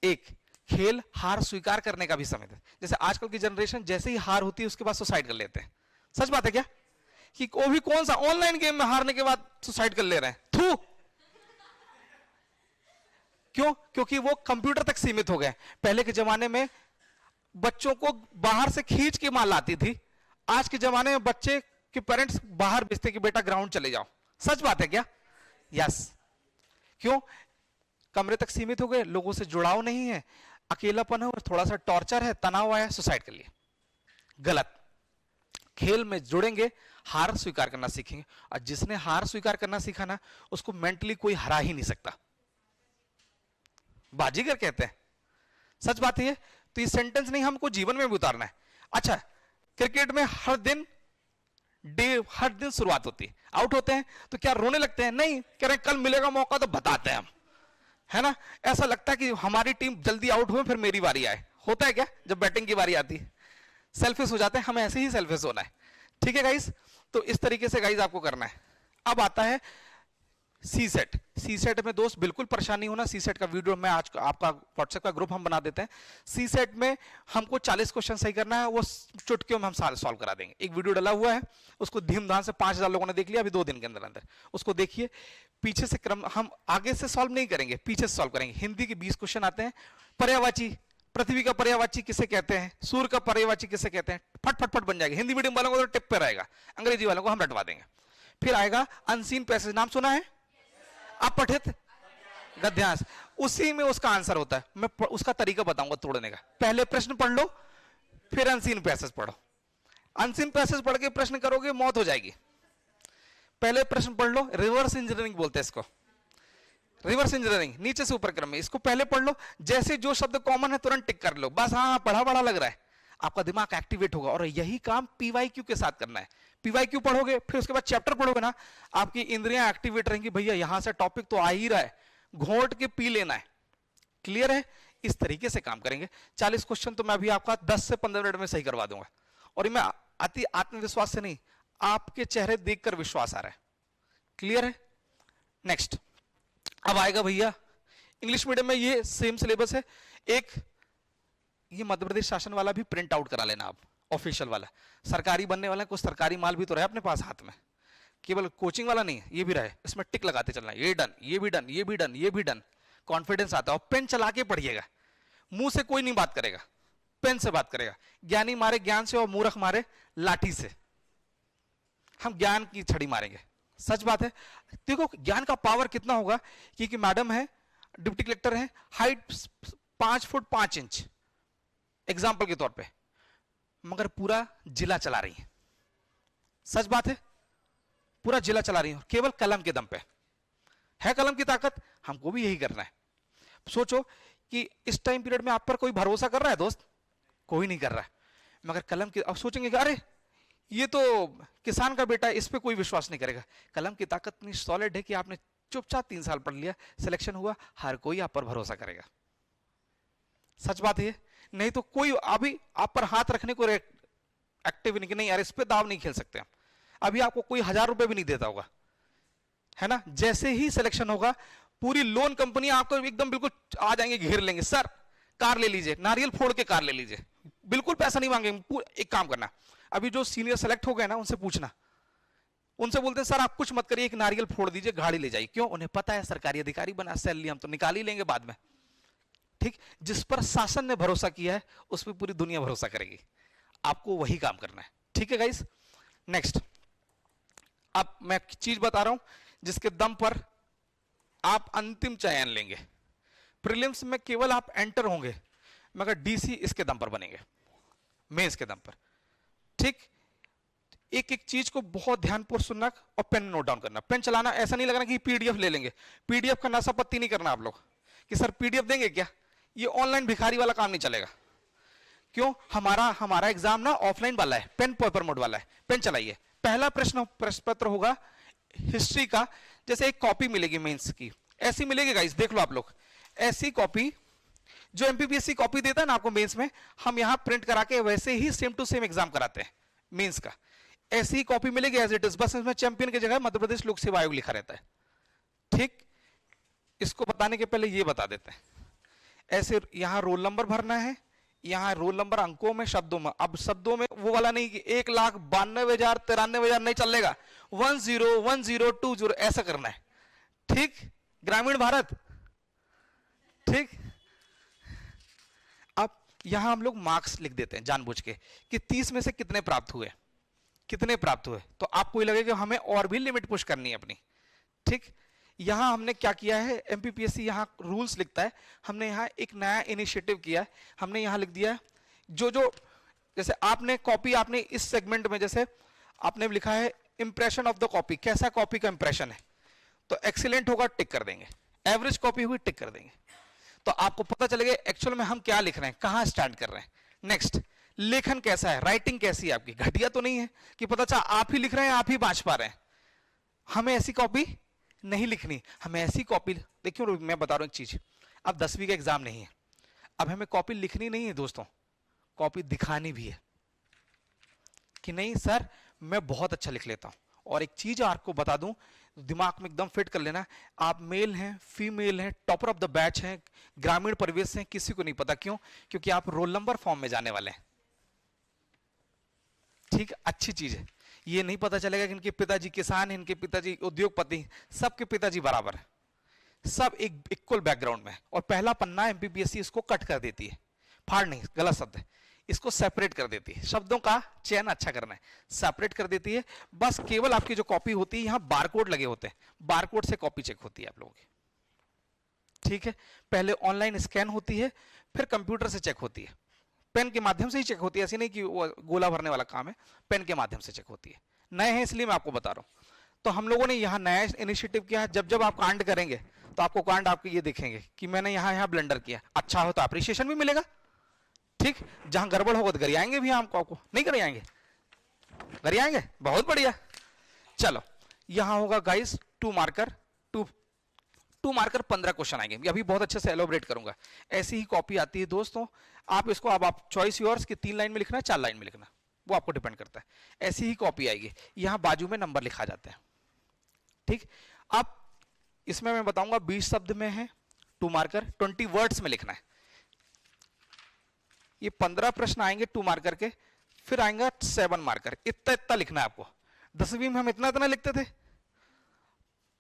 एक खेल हार स्वीकार करने का भी समय है। जैसे आजकल की जनरेशन जैसे ही हार होती है उसके बाद सुसाइड कर लेते हैं। सच बात है क्या? कि वो भी कौन सा ऑनलाइन गेम में हारने के बाद सुसाइड कर ले रहे हैं, थू। क्यों? क्योंकि वो कंप्यूटर तक सीमित हो गए। पहले के जमाने में बच्चों को बाहर से खींच के माल आती थी, आज के जमाने में बच्चे के पेरेंट्स बाहर भेजते कि बेटा ग्राउंड चले जाओ। सच बात है क्या? यस। क्यों? कमरे तक सीमित हो गए, लोगों से जुड़ाव नहीं है, अकेलापन है और थोड़ा सा टॉर्चर है, तनाव आया, सुसाइड कर लिया। गलत। खेल में जुड़ेंगे, हार स्वीकार करना सीखेंगे। और जिसने हार स्वीकार करना सीखा ना, उसको मेंटली कोई हरा ही नहीं सकता। बाजीगर कहते हैं। सच बात है ये। तो ये सेंटेंस नहीं, हमको जीवन में भी उतारना है। अच्छा, क्रिकेट में हर दिन शुरुआत होती है, आउट होते हैं तो क्या रोने लगते हैं? नहीं, कह रहे कल मिलेगा मौका तो बताते हैं हम, है ना। ऐसा लगता है कि हमारी टीम जल्दी आउट हुए फिर मेरी बारी आए। होता है क्या जब बैटिंग की बारी आती है? सेल्फिश हो जाते हैं। हमें ऐसे ही सेल्फिश होना है, ठीक है गाइस। तो इस तरीके से गाइस आपको करना है। अब आता है सी सेट में दोस्त बिल्कुल परेशानी होना, सी सेट का वीडियो मैं आज आपका व्हाट्सएप का ग्रुप हम बना देते हैं। सी सेट में हमको 40 क्वेश्चन सही करना है, वो चुटकियों में हम सारे सॉल्व करा देंगे। एक वीडियो डला हुआ है, उसको धीमधाम से 5000 लोगों ने देख लिया अभी 2 दिन के अंदर अंदर, उसको देखिए। पीछे से क्रम हम आगे से सॉल्व नहीं करेंगे, पीछे से सॉल्व करेंगे। हिंदी के 20 क्वेश्चन आते हैं। पर्यायवाची, पृथ्वी का पर्यायवाची किसे कहते हैं, सूर्य का पर्यायवाची किसे कहते हैं, फट फट फट बन जाएगा। हिंदी मीडियम वालों को तो टिप पे रहेगा, अंग्रेजी वालों को हम रटवा देंगे। फिर आएगा अनसीन पैसेज, नाम सुना है, अपठित गद्यांश, उसी में उसका आंसर होता है। मैं उसका तरीका बताऊंगा तोड़ने का। पहले प्रश्न पढ़ लो, फिर अनसीन पैसेज पढ़ो। अनसीन पैसेज पढ़ के प्रश्न करोगे मौत हो जाएगी। पहले प्रश्न पढ़ लो, रिवर्स इंजीनियरिंग बोलते हैं इसको, रिवर्स इंजीनियरिंग, नीचे से ऊपर क्रम में। इसको पहले पढ़ लो, जैसे जो शब्द कॉमन है तुरंत टिक कर लो, बस हाँ पढ़ा बड़ा लग रहा है, आपका दिमाग एक्टिवेट होगा। और यही काम पीवाईक्यू के साथ करना है। पीवाईक्यू पढ़ोगे, फिर उसके बाद चैप्टर पढ़ोगे ना, आपकी इंद्रियां एक्टिवेट रहेंगी, भैया यहां से टॉपिक तो आ ही रहा है, घोट के पी लेना है। क्लियर है? इस तरीके से काम करेंगे। 40 क्वेश्चन तो मैं अभी आपका 10 से 15 मिनट में सही करवा दूंगा। और मैं अति आत्मविश्वास से नहीं, आपके चेहरे देखकर विश्वास आ रहा है। क्लियर है? नेक्स्ट अब आएगा भैया इंग्लिश मीडियम में, ये सेम सिलेबस है। एक ये मध्य प्रदेश शासन वाला भी प्रिंट आउट करा लेना आप, ऑफिशियल वाला। सरकारी बनने वाला, कुछ सरकारी माल भी तो रहे अपने पास हाथ में, केवल कोचिंग वाला नहीं, ये भी रहे। इसमें टिक लगाते चलना, ये डन, ये भी डन, ये भी डन, ये भी डन। कॉन्फिडेंस आता है। और पेन चला के पढ़िएगा, मुंह से कोई नहीं बात करेगा, पेन से बात करेगा। ज्ञानी मारे ज्ञान से और मूर्ख मारे लाठी से। हम ज्ञान की छड़ी मारेंगे, सच बात है। देखो ज्ञान का पावर कितना होगा, क्योंकि मैडम है, डिप्टी कलेक्टर है, हाइट 5 फुट 5 इंच एग्जाम्पल के तौर पे, मगर पूरा जिला चला रही है। सच बात है, पूरा जिला चला रही है केवल कलम के दम पे। है कलम की ताकत, हमको भी यही करना है। सोचो कि इस टाइम पीरियड में आप पर कोई भरोसा कर रहा है दोस्त? कोई नहीं कर रहा है। मगर कलम की, अब सोचेंगे कि अरे ये तो किसान का बेटा है, इस पे कोई विश्वास नहीं करेगा। कलम की ताकत इतनी सॉलिड है कि आपने चुपचाप 3 साल पढ़ लिया, सिलेक्शन हुआ, हर कोई आप पर भरोसा करेगा। सच बात है। नहीं तो कोई अभी आप पर हाथ रखने को एक्टिव नहीं कि नहीं यार इस पे दाव नहीं खेल सकते हम, अभी आपको कोई 1000 रुपए भी नहीं देता होगा, है ना। जैसे ही सिलेक्शन होगा, पूरी लोन कंपनी आपको एकदम बिल्कुल आ जाएंगे, घेर लेंगे। सर कार ले लीजिए, नारियल फोड़ के कार ले लीजिए, बिल्कुल पैसा नहीं मांगेंगे। एक काम करना, अभी जो सीनियर सेलेक्ट हो गए ना, उनसे पूछना, उनसे बोलते हैं सर आप कुछ मत करिए, एक नारियल फोड़ दीजिए, गाड़ी ले जाइए। क्यों? उन्हें पता है सरकारी अधिकारी बना, सैलरी हम तो निकाल ही लेंगे बाद में। ठीक, जिस पर शासन ने भरोसा किया है उस पर पूरी दुनिया भरोसा करेगी। आपको वही काम करना है। ठीक है गाइस। नेक्स्ट, अब मैं चीज बता रहा हूं जिसके दम पर आप अंतिम चयन लेंगे। प्रीलिम्स में केवल आप एंटर होंगे, मगर डीसी इसके दम पर बनेंगे, मेंस के दम पर। ठीक, एक एक चीज को बहुत ध्यानपूर्वक सुनना और पेन नोट डाउन करना। पेन चलाना ऐसा नहीं लगना कि पीडीएफ ले लेंगे। पीडीएफ का नशा पत्ती नहीं करना आप लोग कि सर पीडीएफ देंगे क्या, ये ऑनलाइन भिखारी वाला काम नहीं चलेगा। क्यों? हमारा एग्जाम ना ऑफलाइन वाला है, पेन पेपर मोड वाला है। पेन चलाइए। पहला प्रश्न पत्र होगा हिस्ट्री का, जैसे एक कॉपी मिलेगी मेंस की, ऐसी मिलेगी गाइस, देख लो आप लोग। ऐसी कॉपी जो एमपीपीएससी कॉपी देता है ना आपको मेंस में, हम यहां प्रिंट करा के वैसे ही सेम टू सेम एग्जाम कराते हैं मेंस का। ऐसी ही कॉपी मिलेगी एज इट इज, बस इसमें चैंपियन की जगह मध्य प्रदेश लोक सेवा आयोग लिखा रहता है। ठीक, इसको बताने के पहले ये बता देते हैं, ऐसे यहां रोल नंबर भरना है, यहां रोल नंबर अंकों में, शब्दों में। अब शब्दों में वो वाला नहीं कि 1,92,000 93,000 नहीं चलेगा, 101020 ऐसा करना है। ठीक, ग्रामीण भारत। ठीक, अब यहां हम लोग मार्क्स लिख देते हैं जानबूझ के कि 30 में से कितने प्राप्त हुए, कितने प्राप्त हुए। तो आपको ये लगेगा हमें और भी लिमिट पुश करनी है अपनी। ठीक, यहां हमने क्या किया है, एमपीपीएससी यहां रूल्स लिखता है, हमने यहां एक नया इनिशिएटिव किया है। हमने यहां लिख दिया जो जैसे आपने कॉपी, आपने इस सेगमेंट में जैसे आपने लिखा है इंप्रेशन ऑफ द कॉपी, कैसा कॉपी का इंप्रेशन है, तो एक्सीलेंट होगा टिक कर देंगे, एवरेज कॉपी हुई टिक कर देंगे। तो आपको पता चलेगा एक्चुअल में हम क्या लिख रहे हैं, कहां स्टैंड कर रहे हैं। नेक्स्ट, लेखन कैसा है, राइटिंग कैसी है आपकी, घटिया तो नहीं है कि पता चला आप ही लिख रहे हैं, आप ही बांच पा रहे हैं। हमें ऐसी कॉपी नहीं लिखनी, हमें ऐसी कॉपी, देखिए मैं बता रहा हूं एक चीज, अब 10वीं का एग्जाम नहीं है, अब हमें कॉपी लिखनी नहीं है दोस्तों, कॉपी दिखानी भी है कि नहीं सर मैं बहुत अच्छा लिख लेता हूं। और एक चीज आपको बता दूं, दिमाग में एकदम फिट कर लेना, आप मेल हैं, फीमेल हैं, टॉपर ऑफ द बैच हैं, ग्रामीण परिवेश से हैं, किसी को नहीं पता। क्यों? क्योंकि आप रोल नंबर फॉर्म में जाने वाले हैं। ठीक, अच्छी चीज है। ये नहीं पता चलेगा कि इनके पिताजी किसान हैं, इनके पिताजी उद्योगपति, सबके पिताजी बराबर है, सब एक इक्वल बैकग्राउंड में। और पहला पन्ना एमपीपीएससी इसको कट कर देती है, फाड़ नहीं, गलत शब्द है, इसको सेपरेट कर देती है। शब्दों का चयन अच्छा करना है, सेपरेट कर देती है। बस केवल आपकी जो कॉपी होती है, यहां बारकोड लगे होते हैं, बारकोड से कॉपी चेक होती है आप लोगों की। ठीक है, पहले ऑनलाइन स्कैन होती है, फिर कंप्यूटर से चेक होती है, पेन के माध्यम से ही चेक होती है। ऐसी नहीं कि वो गोला भरने वाला काम है, पेन के माध्यम से चेक होती है। नए हैं इसलिए मैं आपको बता रहा हूं। तो हम लोगों ने यहाँ नया इनिशिएटिव किया है, जब जब आप कांड करेंगे तो आपको कांड आपके ये देखेंगे कि मैंने यहाँ ब्लंडर किया, अच्छा हो तो अप्रिशिएशन भी मिलेगा। ठीक, जहां गड़बड़ होगा तो गरियाएंगे भी, हमको आपको नहीं गरियाएंगे, गरियाएंगे, बहुत बढ़िया। चलो, यहां होगा गाइस 2 मार्कर, 2 मार्कर 15 क्वेश्चन आएंगे, अभी बहुत अच्छे से एलोबरेट करूंगा। ऐसी ही कॉपी आती है दोस्तों, आप इसको अब आप चॉइस योर्स कि 3 लाइन में लिखना है, 4 लाइन में लिखना, वो आपको डिपेंड करता है। ऐसी ही कॉपी आएगी, यहां बाजू में नंबर लिखा जाते हैं। ठीक, अब इसमें मैं बताऊंगा 20 शब्द में है 2 मार्कर, 20 वर्ड्स में लिखना है। ये 15 प्रश्न आएंगे 2 मार्कर के, फिर आएंगे 7 मार्कर, इतना इतना लिखना है आपको। 10वीं में हम इतना इतना लिखते थे,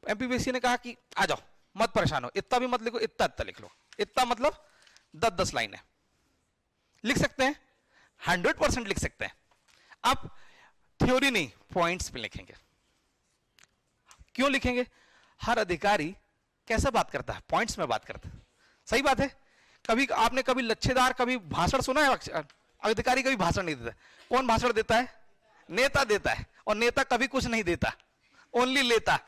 एमपीपीएससी ने कहा कि आ जाओ मत परेशान हो, इतना भी मत लिखो, इतना इतना लिख लो। इतना मतलब 10-10 लाइन है, लिख सकते हैं, 100% लिख सकते हैं। अब थ्योरी नहीं, पॉइंट्स पे लिखेंगे। क्यों लिखेंगे? हर अधिकारी कैसे बात करता है? पॉइंट्स में बात करता है। सही बात है। कभी आपने कभी लच्छेदार कभी भाषण सुना है? अधिकारी कभी भाषण नहीं देता। कौन भाषण देता है? नेता देता है, और नेता कभी कुछ नहीं देता, ओनली लेता।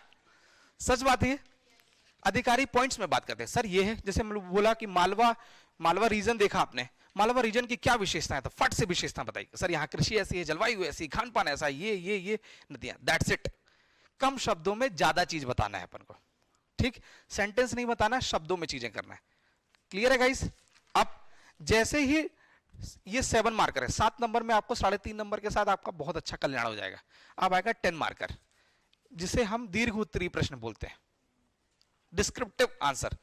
सच बात है। अधिकारी पॉइंट्स में बात करते हैं। सर ये है, जैसे बोला कि मालवा रीजन देखा आपने, मालवा रीजन की क्या विशेषताएं, तो फट से विशेषता बताइए। सर यहाँ कृषि ऐसी है, जलवायु ऐसी, खान पान ऐसा, ये नदियां, दैट्स इट। कम शब्दों में ज्यादा चीज बताना है अपन को। ठीक, सेंटेंस नहीं बताना, शब्दों में चीजें करना है। क्लियर है गाइस? अब जैसे ही ये 7 मार्कर है, 7 नंबर में आपको 3.5 नंबर के साथ आपका बहुत अच्छा कल्याण हो जाएगा। अब आएगा 10 मार्कर, जिसे हम दीर्घ उत्तरीय प्रश्न बोलते हैं। डिस्क्रिप्टिव आंसर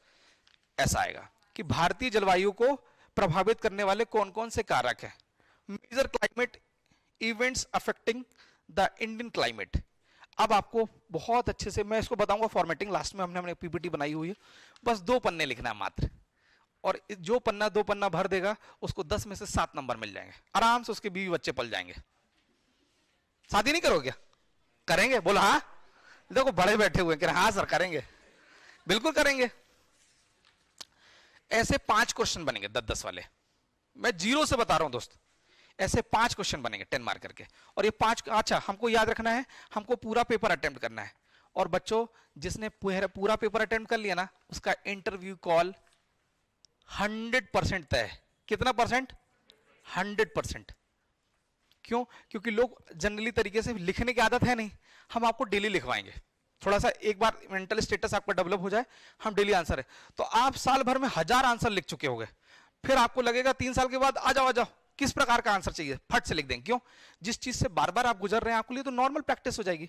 ऐसा आएगा कि भारतीय जलवायु को प्रभावित करने वाले कौन कौन से कारक हैं। Major climate events affecting the Indian climate. अब आपको बहुत अच्छे से मैं इसको बताऊंगा फॉर्मेटिंग, लास्ट में हमने पीपीटी बनाई हुई है, बस 2 पन्ने लिखना है मात्र, और जो पन्ना 2 पन्ना भर देगा उसको 10 में से 7 नंबर मिल जाएंगे, आराम से उसके बीवी बच्चे पल जाएंगे। शादी नहीं करोगे क्या? करेंगे? बोलो हाँ। देखो बड़े बैठे हुए हैं, हाँ सर करेंगे, बिल्कुल करेंगे। ऐसे 5 क्वेश्चन बनेंगे 10-10 वाले, मैं 0 से बता रहा हूं दोस्त। ऐसे 5 क्वेश्चन बनेंगे 10 मार्कर के, और ये 5, अच्छा हमको याद रखना है, हमको पूरा पेपर अटेम्प्ट करना है। और बच्चों, जिसने पूरा पेपर अटेम्प्ट कर लिया ना, उसका इंटरव्यू कॉल 100% तय है। कितना परसेंट? 100%। क्यों? क्योंकि लोग जनरली तरीके से लिखने की आदत है नहीं, हम आपको डेली लिखवाएंगे। थोड़ा सा एक बार मेंटल स्टेटस आपका डेवलप हो जाए, हम डेली आंसर है, तो आप साल भर में 1000 आंसर लिख चुके होंगे। फिर आपको लगेगा 3 साल के बाद आ जाओ किस प्रकार का आंसर चाहिए, फट से लिख देंगे। क्यों? जिस चीज से बार बार आप गुजर रहे हैं, आपके लिए तो नॉर्मल प्रैक्टिस हो जाएगी।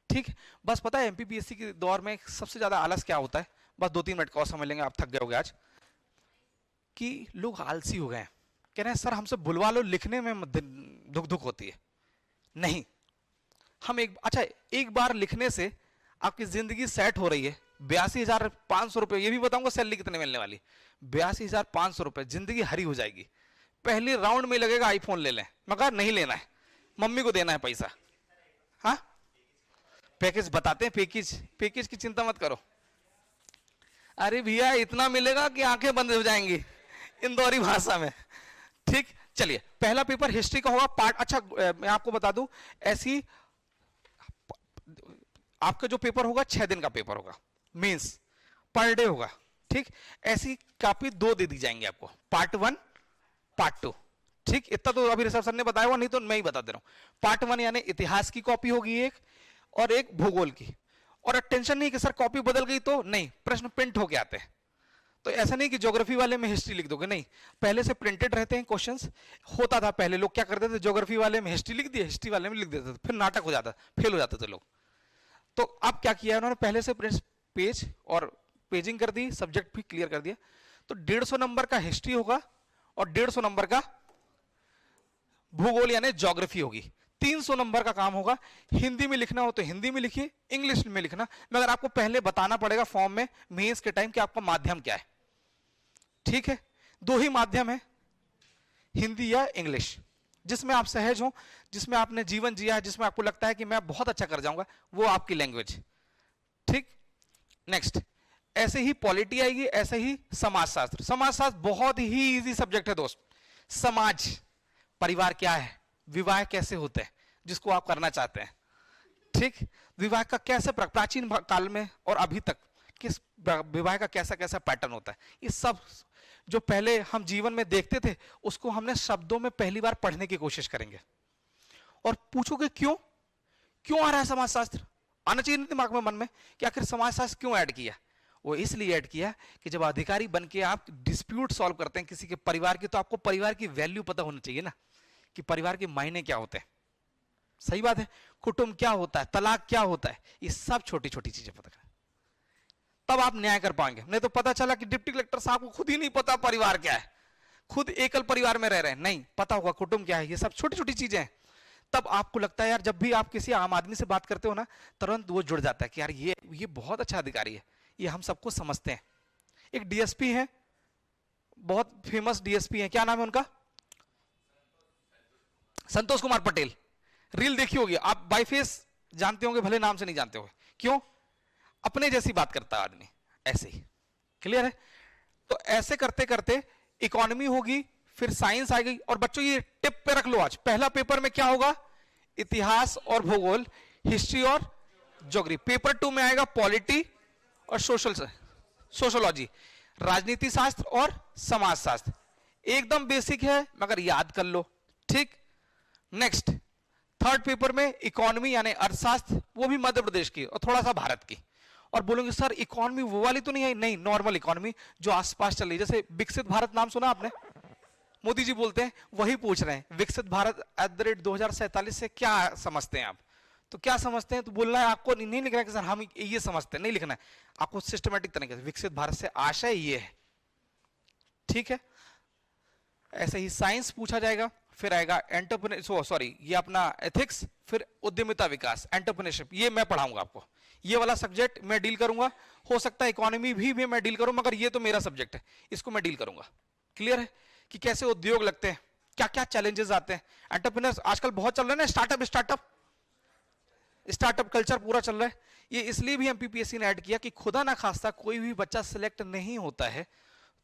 ठीक, बस पता है एमपीपीएससी के दौर में सबसे ज्यादा आलस क्या होता है, बस 2-3 मिनट का और समझ लेंगे, आप थक गए होगे आज, कि लोग आलसी हो गए हैं। कह रहे हैं सर हमसे बुलवा लो, लिखने में दुख होती है। नहीं, हम एक बार लिखने से आपकी जिंदगी सेट हो रही है। 82,500 रुपए, ये भी बताऊंगा सैलरी कितने मिलने वाली, 82,500 रुपए, जिंदगी हरी हो जाएगी। पहले राउंड में लगेगा आईफोन ले लें, मगर नहीं लेना है, मम्मी को देना है पैसा। हाँ, पैकेज बताते हैं, पैकेज की चिंता मत करो। अरे भैया इतना मिलेगा कि आंखें बंद हो जाएंगी इंदौरी भाषा में। ठीक, चलिए पहला पेपर हिस्ट्री का होगा पार्ट। अच्छा मैं आपको बता दूं, ऐसी आपका जो पेपर होगा 6 दिन का पेपर होगा, मींस पर डे होगा। ठीक, ऐसी कॉपी 2 दे दी जाएंगे आपको, पार्ट 1 पार्ट 2। ठीक, इतना तो अभी ऋषभ सर ने बताया हुआ, नहीं तो मैं ही बता दे रहा हूं। पार्ट 1 यानी इतिहास की कॉपी होगी एक, और एक भूगोल की। और टेंशन नहीं कि सर कॉपी बदल गई तो नहीं, प्रश्न प्रिंट होके आते हैं। तो ऐसा नहीं कि ज्योग्राफी वाले में हिस्ट्री लिख दोगे, नहीं, पहले से प्रिंटेड रहते हैं क्वेश्चंस। होता था पहले, लोग क्या करते थे, ज्योग्राफी वाले में हिस्ट्री लिख दिए, हिस्ट्री वाले में लिख देते थे, फिर नाटक हो जाता, फेल हो जाते थे लोग। तो अब क्या किया उन्होंने, पहले से पेज और पेजिंग कर दी, सब्जेक्ट भी क्लियर कर दिया। तो 150 नंबर का हिस्ट्री होगा और 150 नंबर का भूगोल यानी ज्योग्राफी होगी। 300 नंबर का काम होगा। हिंदी में लिखना हो तो हिंदी में लिखिए, इंग्लिश में लिखना, मगर आपको पहले बताना पड़ेगा फॉर्म में मेंस के टाइम कि आपका माध्यम क्या है। ठीक है, दो ही माध्यम है, हिंदी या इंग्लिश। जिसमें आप सहज हो, जिसमें आपने जीवन जिया है, जिसमें आपको लगता है कि मैं बहुत अच्छा कर जाऊंगा, वो आपकी लैंग्वेज। ठीक, नेक्स्ट ऐसे ही पॉलिटी आएगी, ऐसे ही समाजशास्त्र। समाजशास्त्र बहुत ही इजी सब्जेक्ट है दोस्त। समाज, परिवार क्या है, विवाह कैसे होते हैं जिसको आप करना चाहते हैं। ठीक, विवाह का कैसे प्राचीन काल में और अभी तक किस विवाह का कैसा कैसा पैटर्न होता है, ये सब जो पहले हम जीवन में देखते थे उसको हमने शब्दों में पहली बार पढ़ने की कोशिश करेंगे। और पूछोगे क्यों, क्यों आ रहा है समाजशास्त्र, आना चाहिए दिमाग में, मन में कि आखिर समाजशास्त्र क्यों ऐड किया। वो इसलिए ऐड किया कि जब अधिकारी बन के आप डिस्प्यूट सॉल्व करते हैं किसी के परिवार की, तो आपको परिवार की वैल्यू पता होनी चाहिए ना, कि परिवार के मायने क्या होते हैं। सही बात है, कुटुंब क्या होता है, तलाक क्या होता है, ये सब छोटी छोटी चीजें पता करें, तब आप न्याय कर पाएंगे। नहीं तो पता चला कि डिप्टी कलेक्टर साहब को खुद ही नहीं पता परिवार क्या है, खुद एकल परिवार में रह रहे हैं, नहीं पता होगा कुटुंब क्या है, ये सब छोटी छोटी चीजें हैं। तब आपको लगता है यार, जब भी आप किसी आम आदमी से बात करते हो ना, तुरंत वो जुड़ जाता है कि यार ये बहुत अच्छा अधिकारी है, ये हम सबको समझते हैं। एक डीएसपी है, बहुत फेमस डीएसपी है, क्या नाम है उनका, संतोष कुमार पटेल। रील देखी होगी आप, बाय फेस जानते होंगे, भले नाम से नहीं जानते होंगे। क्यों, अपने जैसी बात करता है आदमी, ऐसे ही। क्लियर है, तो ऐसे करते करते इकोनॉमी होगी, फिर साइंस आ गई। और बच्चों ये टिप पे रख लो, आज पहला पेपर में क्या होगा, इतिहास और भूगोल, हिस्ट्री और ज्योग्राफी। पेपर 2 में आएगा पॉलिटी और सोशोलॉजी, राजनीति शास्त्र और समाजशास्त्र। एकदम बेसिक है मगर याद कर लो। ठीक, नेक्स्ट थर्ड पेपर में इकोनॉमी यानी अर्थशास्त्र, वो भी मध्य प्रदेश की और थोड़ा सा भारत की। और बोलेंगे सर इकोनॉमी वो वाली तो नहीं है, नहीं, नॉर्मल इकोनॉमी जो आसपास चल रही है। जैसे विकसित भारत नाम सुना आपने, मोदी जी बोलते हैं, वही पूछ रहे हैं विकसित भारत @2047 से क्या समझते हैं आप। तो क्या समझते हैं, तो बोलना है आपको, नहीं लिखना है कि सर हम ये समझते हैं, नहीं लिखना है आपको, सिस्टमेटिक तरीके से विकसित भारत से आशय ये है। ठीक है, ऐसे ही साइंस पूछा जाएगा, फिर आएगा ये अपना एथिक्स, फिर उद्यमिता विकास, एंटरप्रेन्योरशिप, ये मैं पढ़ाऊंगा आपको। ये वाला सब्जेक्ट मैं डील करूंगा। हो सकता है इकोनॉमी भी मैं डील करूं, मगर ये तो मेरा सब्जेक्ट है, इसको मैं डील करूंगा। क्लियर है कि कैसे उद्योग लगते हैं, क्या क्या चैलेंजेस आते हैं। एंटरप्रेन्योर्स आजकल बहुत चल रहा है ना, स्टार्टअप कल्चर पूरा चल रहा है। ये इसलिए भी एमपीपीएससी ने ऐड किया कि खुदा ना खास्ता कोई भी बच्चा सिलेक्ट नहीं होता है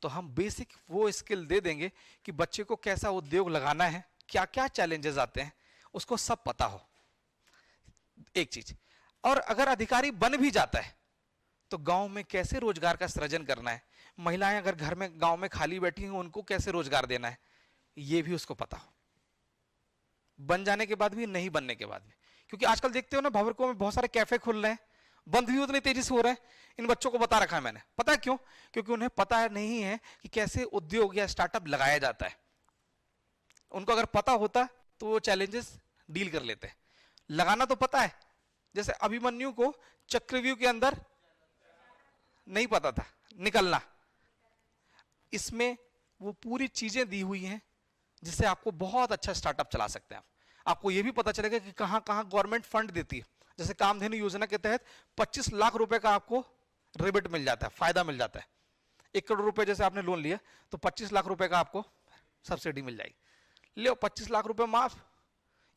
तो हम बेसिक वो स्किल दे देंगे कि बच्चे को कैसा उद्योग लगाना है, क्या क्या चैलेंजेस आते हैं, उसको सब पता हो। एक चीज, और अगर अधिकारी बन भी जाता है तो गांव में कैसे रोजगार का सृजन करना है, महिलाएं अगर घर में गांव में खाली बैठी हैं उनको कैसे रोजगार देना है, ये भी उसको पता हो, बन जाने के बाद भी, नहीं बनने के बाद भी। क्योंकि आजकल देखते हो ना, भंवरकों में बहुत सारे कैफे खुल रहे हैं, बंद भी उतनी तेजी से हो रहे हैं। इन बच्चों को बता रखा है मैंने, पता है क्यों, क्योंकि उन्हें पता नहीं है कि कैसे उद्योग या स्टार्टअप लगाया जाता है। उनको अगर पता होता तो वो चैलेंजेस डील कर लेते हैं। लगाना तो पता है, जैसे अभिमन्यु को चक्रव्यूह के अंदर नहीं पता था निकलना, इसमें वो पूरी चीजें दी हुई हैं जिससे आपको बहुत अच्छा स्टार्टअप चला सकते हैं। आपको ये भी पता चलेगा कि कहां कहां गवर्नमेंट फंड देती है। जैसे कामधेनु योजना के तहत 25 लाख रुपए का आपको रिबेट मिल जाता है, फायदा मिल जाता है। 1 करोड़ रुपए जैसे आपने लोन लिया तो 25 लाख रुपए का आपको सब्सिडी मिल जाएगी। ले 25 लाख रुपए माफ,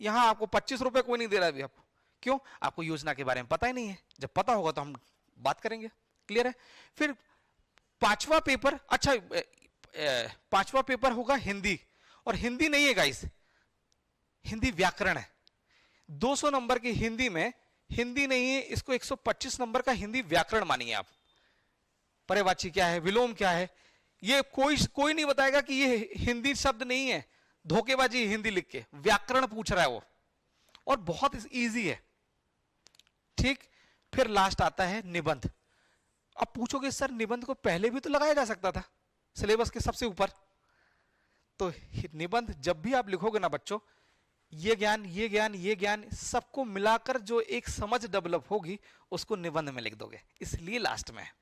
यहां आपको 25 रुपए कोई नहीं दे रहा अभी आपको। क्यों, आपको योजना के बारे में पता ही नहीं है। जब पता होगा तो हम बात करेंगे। क्लियर है। फिर पांचवा पेपर, अच्छा पांचवा पेपर होगा हिंदी, और हिंदी नहीं है गाइस, हिंदी व्याकरण है। 200 नंबर की हिंदी में, हिंदी नहीं है, इसको 125 नंबर का हिंदी व्याकरण मानिए आप। पर्यायवाची क्या है, विलोम क्या है, ये कोई नहीं बताएगा कि ये हिंदी शब्द नहीं है, धोखेबाजी हिंदी लिख के, व्याकरण पूछ रहा है वो, और बहुत इजी है। ठीक, फिर लास्ट आता है निबंध। अब पूछोगे सर निबंध को पहले भी तो लगाया जा सकता था सिलेबस के सबसे ऊपर। तो निबंध जब भी आप लिखोगे ना बच्चों, ये ज्ञान, ये ज्ञान, ये ज्ञान सबको मिलाकर जो एक समझ डेवलप होगी उसको निबंध में लिख दोगे, इसलिए लास्ट में है।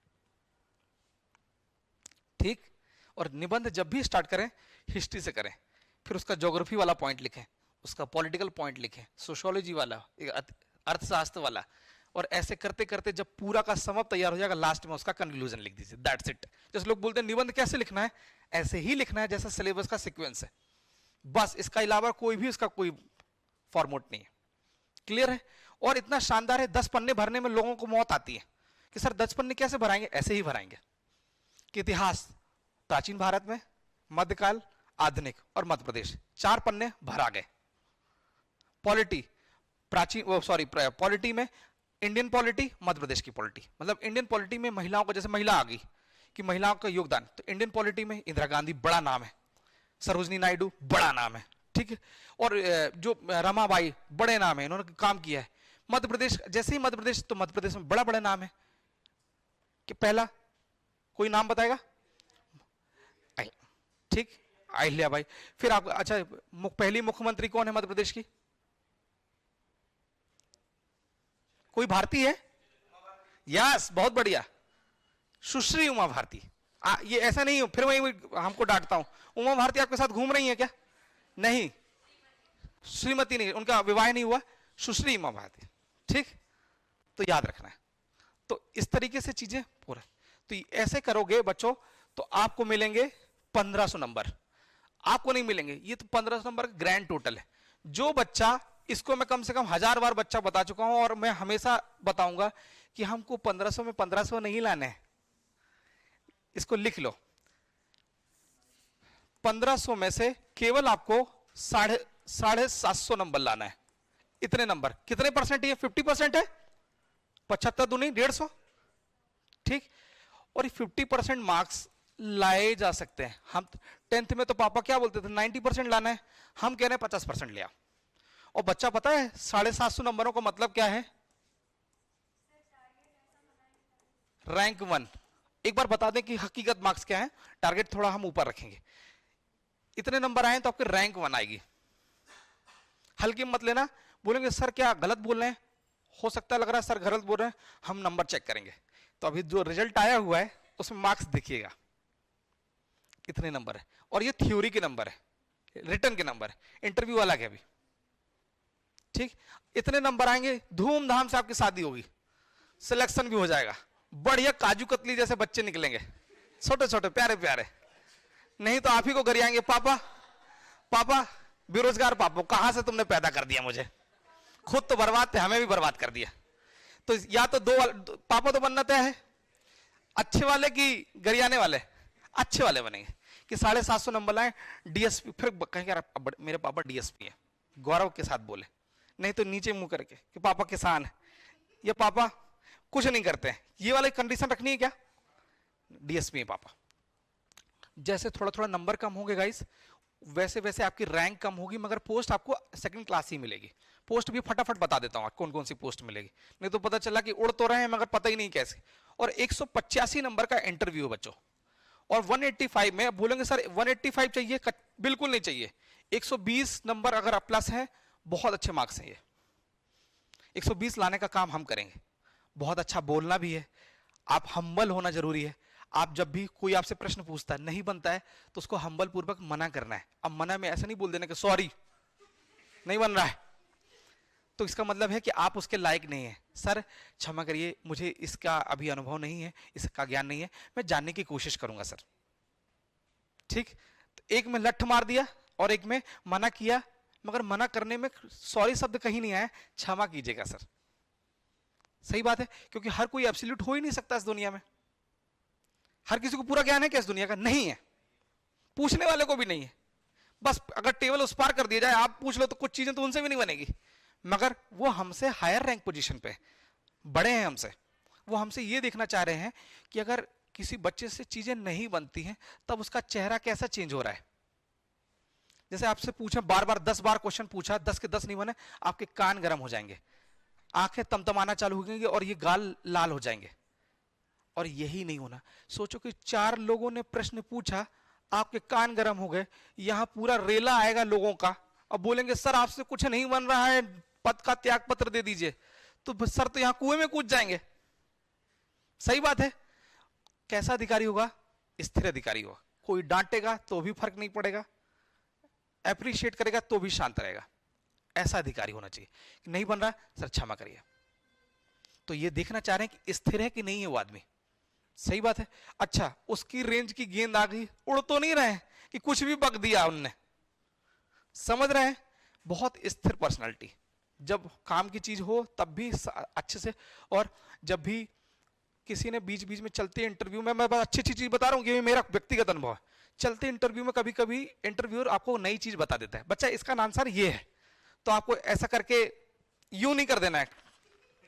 ठीक। और निबंध जब भी स्टार्ट करें हिस्ट्री से करें, फिर उसका ज्योग्राफी वाला पॉइंट लिखें, उसका पॉलिटिकल पॉइंट लिखें, सोशियोलॉजी वाला, अर्थशास्त्र वाला, और ऐसे करते करते जब पूरा का समअप तैयार हो जाएगा लास्ट में उसका कंक्लूजन लिख दीजिए, दैट्स इट। जैसे लोग बोलते हैं निबंध कैसे लिखना है, ऐसे ही लिखना है जैसे सिलेबस का सीक्वेंस है, बस इसका अलावा कोई भी इसका कोई फॉर्मेट नहीं है। क्लियर है। और इतना शानदार है, 10 पन्ने भरने में लोगों को मौत आती है कि सर 10 पन्ने कैसे भराएंगे, ऐसे ही भराएंगे कि इतिहास, प्राचीन भारत में, मध्यकाल, आधुनिक और मध्य प्रदेश, 4 पन्ने भरा गए। पॉलिटी, पॉलिटी में इंडियन पॉलिटी, मध्य प्रदेश की पॉलिटी, मतलब इंडियन पॉलिटी में महिलाओं को, जैसे महिला आ गई कि महिलाओं का योगदान, तो इंडियन पॉलिटी में इंदिरा गांधी बड़ा नाम है, सरोजनी नायडू बड़ा नाम है, ठीक है, और जो रमाबाई बड़े नाम है, इन्होंने काम किया है। मध्य प्रदेश, जैसे ही मध्य प्रदेश, तो मध्य प्रदेश में बड़ा बड़ा नाम है कि पहला कोई नाम बताएगा, ठीक, अहिल्या बाई। फिर आप, अच्छा, पहली मुख्यमंत्री कौन है मध्य प्रदेश की, कोई भारतीय है? यस, बहुत बढ़िया, सुश्री उमा भारती। ये ऐसा नहीं हो फिर वही हमको डांटता हूं, उमा भारती आपके साथ घूम रही है क्या? नहीं, श्रीमती नहीं, उनका विवाह नहीं हुआ, सुश्री उमा भारती, ठीक, तो याद रखना है। तो इस तरीके से चीजें पूरा, तो ऐसे करोगे बच्चों तो आपको मिलेंगे 1500 नंबर, आपको नहीं मिलेंगे, ये तो 1500 नंबर ग्रैंड टोटल है। जो बच्चा, इसको मैं कम से कम 1000 बार बच्चा बता चुका हूं और मैं हमेशा बताऊंगा कि हमको 1500 में 1500 नहीं लाने हैं, इसको लिख लो, 1500 में से केवल आपको 750 नंबर लाना है। इतने नंबर कितने परसेंट, ये 50% है, 75 दूनी 150, ठीक। और 50% मार्क्स लाए जा सकते हैं। हम 10th में तो पापा क्या बोलते थे, 90% लाना है, हम कह रहे हैं 50% ले आओ। और बच्चा पता है 750 नंबरों का मतलब क्या है, रैंक 1। एक बार बता दें कि हकीकत मार्क्स क्या है, टारगेट थोड़ा हम ऊपर रखेंगे। इतने नंबर आए तो आपके रैंक 1 आएगी। हल्की मत लेना, बोलेंगे सर क्या गलत बोल रहे हैं, हो सकता है लग रहा है सर गलत बोल रहे हैं, हम नंबर चेक करेंगे। तो अभी जो रिजल्ट आया हुआ है उसमें मार्क्स देखिएगा, इतने नंबर है, और ये थ्योरी के नंबर है, रिटर्न के नंबर है, इंटरव्यू अलग है अभी, ठीक। इतने नंबर आएंगे, धूमधाम से आपकी शादी होगी, सिलेक्शन भी हो जाएगा, बढ़िया काजू कतली जैसे बच्चे निकलेंगे, छोटे छोटे प्यारे प्यारे। नहीं तो आप ही को घर आएंगे, पापा पापा, बेरोजगार पापा, कहां से तुमने पैदा कर दिया मुझे, खुद तो बर्बाद थे, हमें भी बर्बाद कर दिया। तो या तो दो पापा तो बनना तय है, अच्छे वाले की गरियाने वाले, अच्छे वाले बनेंगे कि 750 नंबर लाए, डीएसपी, फिर कहेंगे मेरे पापा डीएसपी है, गौरव के साथ बोले, नहीं तो नीचे मुंह करके कि पापा किसान है, ये पापा कुछ नहीं करते हैं, ये वाली कंडीशन रखनी है क्या, डीएसपी है पापा। जैसे थोड़ा थोड़ा नंबर कम होंगे गाइस, वैसे वैसे आपकी रैंक कम होगी, मगर पोस्ट आपको सेकंड क्लास ही मिलेगी। पोस्ट भी फटाफट बता देता हूं कौन कौन सी पोस्ट मिलेगी, नहीं तो पता चला कि उड़ तो रहे हैं मगर पता ही नहीं कैसे। और 185 नंबर का इंटरव्यू बच्चों, और 185 में बोलेंगे सर 185 चाहिए, बिल्कुल नहीं चाहिए, 120 नंबर अगर प्लस है बहुत अच्छे मार्क्स हैं, ये 120 लाने का काम हम करेंगे। बहुत अच्छा बोलना भी है, आप हम्बल होना जरूरी है। आप जब भी कोई आपसे प्रश्न पूछता है नहीं बनता है तो उसको हम्बल पूर्वक मना करना है। अब मना में ऐसा नहीं बोल देना कि सॉरी नहीं बन रहा है, तो इसका मतलब है कि आप उसके लायक नहीं है, सर क्षमा करिए मुझे इसका अभी अनुभव नहीं है, इसका ज्ञान नहीं है, मैं जानने की कोशिश करूंगा सर, ठीक। तो एक में लठ मार दिया और एक में मना किया, मगर मना करने में सॉरी शब्द कहीं नहीं आया, क्षमा कीजिएगा सर। सही बात है, क्योंकि हर कोई एब्सोल्यूट हो ही नहीं सकता इस दुनिया में, हर किसी को पूरा ज्ञान है क्या इस दुनिया का, नहीं है, पूछने वाले को भी नहीं है। बस अगर टेबल उस पार कर दिया जाए, आप पूछ लो तो कुछ चीजें तो उनसे भी नहीं बनेगी, मगर वो हमसे हायर रैंक पोजीशन पे बड़े हैं हमसे, वो हमसे ये देखना चाह रहे हैं कि अगर किसी बच्चे से चीजें नहीं बनती हैं तब उसका चेहरा कैसा चेंज हो रहा है। जैसे आपसे पूछा बार बार 10 बार क्वेश्चन पूछा, 10 के 10 नहीं बने, आपके कान गर्म हो जाएंगे, आंखें तमतमाना चालू हो जाएंगी और ये गाल लाल हो जाएंगे। और यही नहीं होना, सोचो कि 4 लोगों ने प्रश्न पूछा, आपके कान गर्म हो गए, यहां पूरा रेला आएगा लोगों का, अब बोलेंगे सर आपसे कुछ नहीं बन रहा है, पद का त्याग पत्र दे दीजिए, तो सर तो यहां कुएं में कूद जाएंगे। सही बात है। कैसा अधिकारी होगा? स्थिर अधिकारी होगा। कोई डांटेगा तो भी फर्क नहीं पड़ेगा, अप्रिशिएट करेगा तो भी शांत रहेगा। ऐसा अधिकारी होना चाहिए। नहीं बन रहा सर क्षमा करिए, तो ये देखना चाह रहे हैं कि स्थिर है कि नहीं है वो आदमी। सही बात है। अच्छा, उसकी रेंज की गेंद आ गई, उड़ तो नहीं रहे कि कुछ भी बक दिया उनने, समझ रहे हैं? बहुत स्थिर पर्सनालिटी। जब काम की चीज हो तब भी अच्छे से, और जब भी किसी ने बीच बीच में चलते इंटरव्यू में, मैं अच्छी अच्छी चीज बता रहा हूं कि मेरा व्यक्तिगत अनुभव है, चलते इंटरव्यू में कभी कभी इंटरव्यूअर आपको नई चीज बता देता है, बच्चा इसका आंसर ये है, तो आपको ऐसा करके यूं नहीं कर देना है,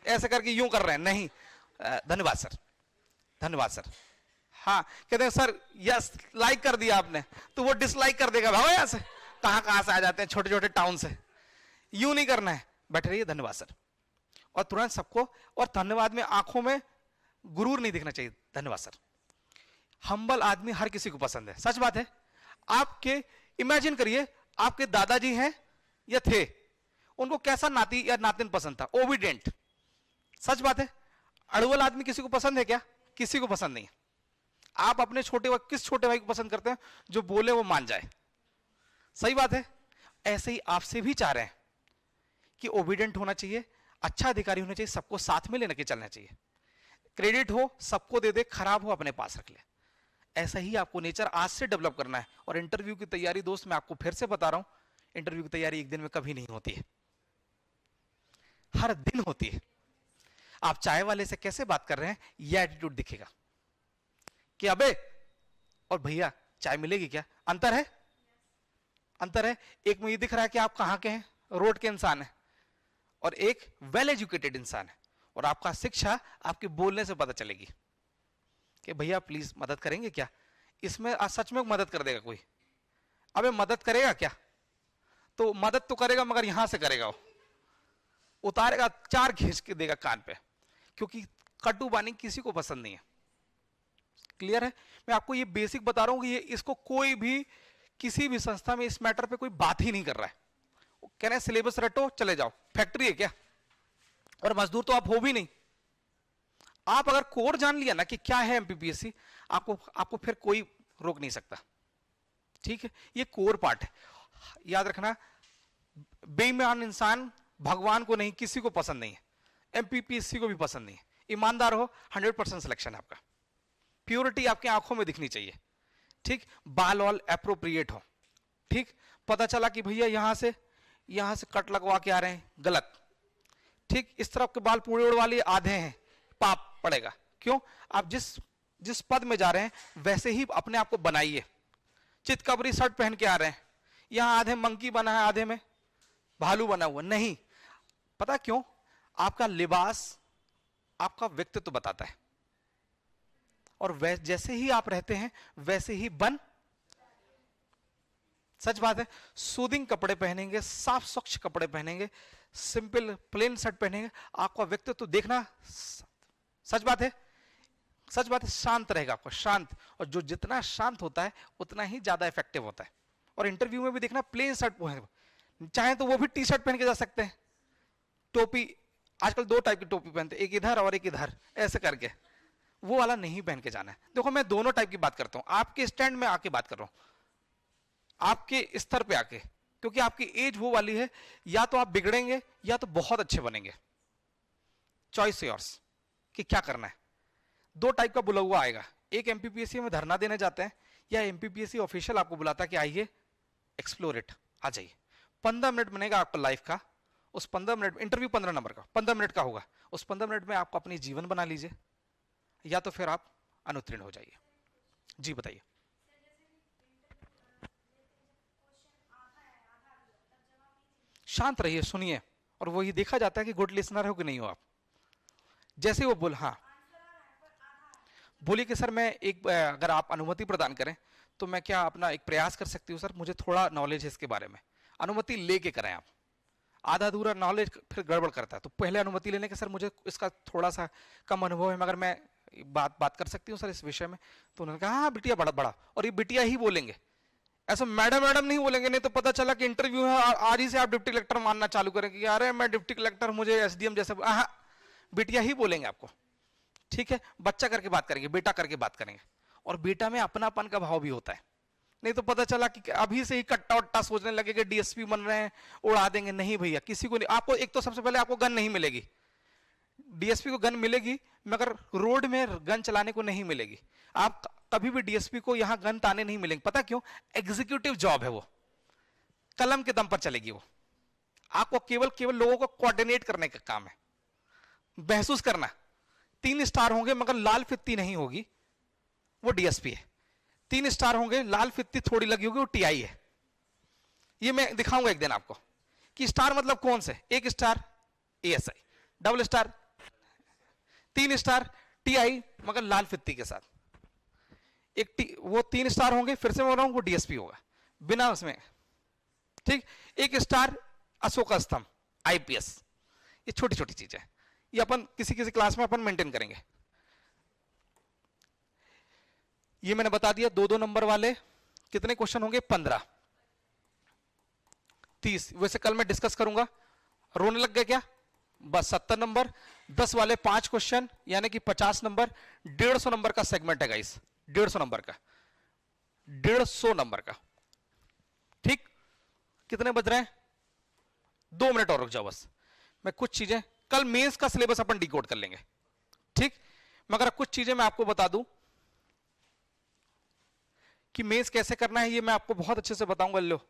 ऐसा करके यूं कर रहे हैं, नहीं, धन्यवाद सर, धन्यवाद सर, हाँ कहते हैं सर यस लाइक कर दिया आपने, तो वो डिसलाइक कर देगा, भागो यहां से। कहां कहां से आ जाते हैं, छोटे छोटे टाउन से। यूं नहीं करना है, बैठे रहिए धन्यवाद सर, और तुरंत सबको, और धन्यवाद में आंखों में गुरूर नहीं दिखना चाहिए, धन्यवाद सर। हम्बल आदमी हर किसी को पसंद है, सच बात है। आपके इमेजिन करिए, आपके दादाजी हैं या थे, उनको कैसा नाती या नातिन पसंद था? ओबीडिएंट। सच बात है। अड़वल आदमी किसी को पसंद है क्या? किसी को पसंद नहीं है। आप अपने छोटे भाई, किस छोटे भाई को पसंद करते हैं? जो बोले वो मान जाए। सही बात है। ऐसे ही आपसे भी चाह रहे हैं कि ओबीडिएंट होना चाहिए, अच्छा अधिकारी होना चाहिए, सबको साथ में लेने के चलना चाहिए, क्रेडिट हो सबको दे दे, खराब हो अपने पास रख ले। ऐसा ही आपको नेचर आज से डेवलप करना है। और इंटरव्यू की तैयारी दोस्त, मैं आपको फिर से बता रहा हूं, इंटरव्यू की तैयारी एक दिन में कभी नहीं होती है, हर दिन होती है। आप चाय वाले से कैसे बात कर रहे हैं, यह एटीट्यूड दिखेगा कि अबे और भैया चाय मिलेगी क्या? अंतर है, अंतर है। एक में ये दिख रहा है कि आप कहां के हैं, रोड के इंसान है, और एक वेल एजुकेटेड इंसान है, और आपका शिक्षा आपके बोलने से पता चलेगी कि भैया प्लीज मदद करेंगे क्या? इसमें सच में मदद कर देगा कोई? अबे मदद करेगा क्या? तो मदद तो करेगा मगर यहां से करेगा, वो उतारेगा, चार खींच के देगा कान पे, क्योंकि कटु वाणी किसी को पसंद नहीं है। क्लियर है? मैं आपको ये बेसिक बता रहा हूं कि ये इसको कोई भी किसी भी संस्था में इस मैटर पे कोई बात ही नहीं कर रहा है। कह रहे हैं सिलेबस रटो चले जाओ, फैक्ट्री है क्या? और मजदूर तो आप हो भी नहीं। आप अगर कोर जान लिया ना कि क्या है एमपीपीएससी, आपको फिर कोई रोक नहीं सकता। ठीक है, ये कोर पार्ट है, याद रखना। बेईमान इंसान भगवान को नहीं, किसी को पसंद नहीं है, एमपीपीएससी को भी पसंद नहीं है। ईमानदार हो, 100% सिलेक्शन है आपका। प्योरिटी आपकी आंखों में दिखनी चाहिए। ठीक, बाल वाल एप्रोप्रिएट हो। ठीक, पता चला कि भैया यहां से कट लगवा के आ रहे हैं, गलत। ठीक, इस तरफ के बाल पूरे उड़वा लिए, आधे हैं, पाप पड़ेगा। क्यों? आप जिस पद में जा रहे हैं वैसे ही अपने आप को बनाइए। चितकबरी शर्ट पहन के आ रहे हैं, यहां आधे मंकी बना है, आधे में भालू बना हुआ, नहीं। पता क्यों? आपका लिबास आपका व्यक्तित्व बताता है, और जैसे ही आप रहते हैं वैसे ही बन। सच बात है। सूदिंग कपड़े पहनेंगे, साफ स्वच्छ कपड़े पहनेंगे, सिंपल प्लेन शर्ट पहनेंगे, आपका व्यक्तित्व देखना, सच बात है, सच बात है, शांत रहेगा आपको, शांत। और जो जितना शांत होता है उतना ही ज्यादा इफेक्टिव होता है। और इंटरव्यू में भी देखना, प्लेन शर्ट पहने, चाहे तो वो भी टी शर्ट पहन के जा सकते हैं। टोपी, आजकल 2 टाइप की टोपी पहनते हैं, एक इधर और एक इधर, ऐसे करके, वो वाला नहीं पहन के जाना है। देखो मैं दोनों टाइप की बात करता हूं, आपके स्टैंड में आके बात कर रहा हूं, आपके स्तर पे आके, क्योंकि आपकी एज वो वाली है, या तो आप बिगड़ेंगे या तो बहुत अच्छे बनेंगे। चॉइस योर्स कि क्या करना है। 2 टाइप का बुला हुआ आएगा, एक एमपीपीएससी में धरना देने जाते हैं, या एमपीपीएससी ऑफिशियल आपको बुलाता है कि आइए एक्सप्लोर इट, आ जाइए। 15 मिनट बनेगा आपका लाइफ का। उस 15 मिनट, इंटरव्यू 15 नंबर का, 15 मिनट का होगा। उस 15 मिनट में आपको अपनी जीवन बना लीजिए, या तो फिर आप अनुत्तीर्ण हो जाइए। जी बताइए। शांत रहिए, सुनिए, और वही देखा जाता है कि गुड लिसनर हो कि नहीं हो आप। जैसे वो बोल, हाँ बोलिए कि सर मैं एक, अगर आप अनुमति प्रदान करें तो मैं क्या अपना एक प्रयास कर सकती हूँ सर, मुझे थोड़ा नॉलेज है इसके बारे में। अनुमति लेके करें आप। आधा अधूरा नॉलेज फिर गड़बड़ करता है, तो पहले अनुमति लेने के, सर मुझे इसका थोड़ा सा कम अनुभव है, मगर मैं बात कर सकती हूँ सर इस विषय में। तो उन्होंने कहा हाँ बिटिया, बड़ा बड़ा, और ये बिटिया ही बोलेंगे, ऐसा मैडम मैडम नहीं बोलेंगे, नहीं तो पता चला कि इंटरव्यू है और आज ही से आप डिप्टी कलेक्टर मानना चालू करेंगे कि अरे मैं डिप्टी कलेक्टर, मुझे एसडीएम जैसे, बिटिया ही बोलेंगे आपको। ठीक है, बच्चा करके बात करेंगे, बेटा करके बात करेंगे, और बेटा में अपनापन का भाव भी होता है। नहीं तो पता चला कि अभी से ही कट्टा उट्टा सोचने लगे कि डीएसपी बन रहे हैं, उड़ा देंगे। नहीं भैया, किसी को नहीं। आपको एक तो सबसे पहले आपको गन नहीं मिलेगी, डीएसपी को गन मिलेगी मगर रोड में गन चलाने को नहीं मिलेगी। आप कभी भी डीएसपी को यहां गन ताने नहीं मिलेंगे। पता क्यों? एग्जीक्यूटिव जॉब है वो, कलम के दम पर चलेगी वो। आपको केवल लोगों को कोऑर्डिनेट करने का काम है, महसूस करना। 3 स्टार होंगे मगर लाल फित्ती नहीं होगी, वो डीएसपी है। 3 स्टार होंगे, लाल फित्ती थोड़ी लगी होगी, वो टीआई है। ये मैं दिखाऊंगा एक दिन आपको कि स्टार मतलब कौन से। 1 star ASI, double star, 3 star TI मगर लाल फित्ती के साथ। वो 3 स्टार होंगे, फिर से बोल रहा हूं, वो डीएसपी होगा बिना उसमें। ठीक, 1 स्टार अशोक स्तंभ आईपीएस। ये छोटी छोटी चीजें, ये अपन किसी किसी क्लास में अपन मेंटेन करेंगे। ये मैंने बता दिया। 2-2 नंबर वाले कितने क्वेश्चन होंगे? 15, 30। वैसे कल मैं डिस्कस करूंगा। रोने लग गए क्या? बस 70 नंबर, 10 वाले 5 क्वेश्चन यानी कि 50 नंबर। 150 नंबर का सेगमेंट है गाइस, 150 नंबर का, 150 नंबर का। ठीक, कितने बज रहे हैं? 2 मिनट और रुक जाओ बस। मैं कुछ चीजें, कल मेंस का सिलेबस अपन डिकोड कर लेंगे। ठीक, मगर कुछ चीजें मैं आपको बता दूं कि मेंस कैसे करना है, ये मैं आपको बहुत अच्छे से बताऊंगा। लो,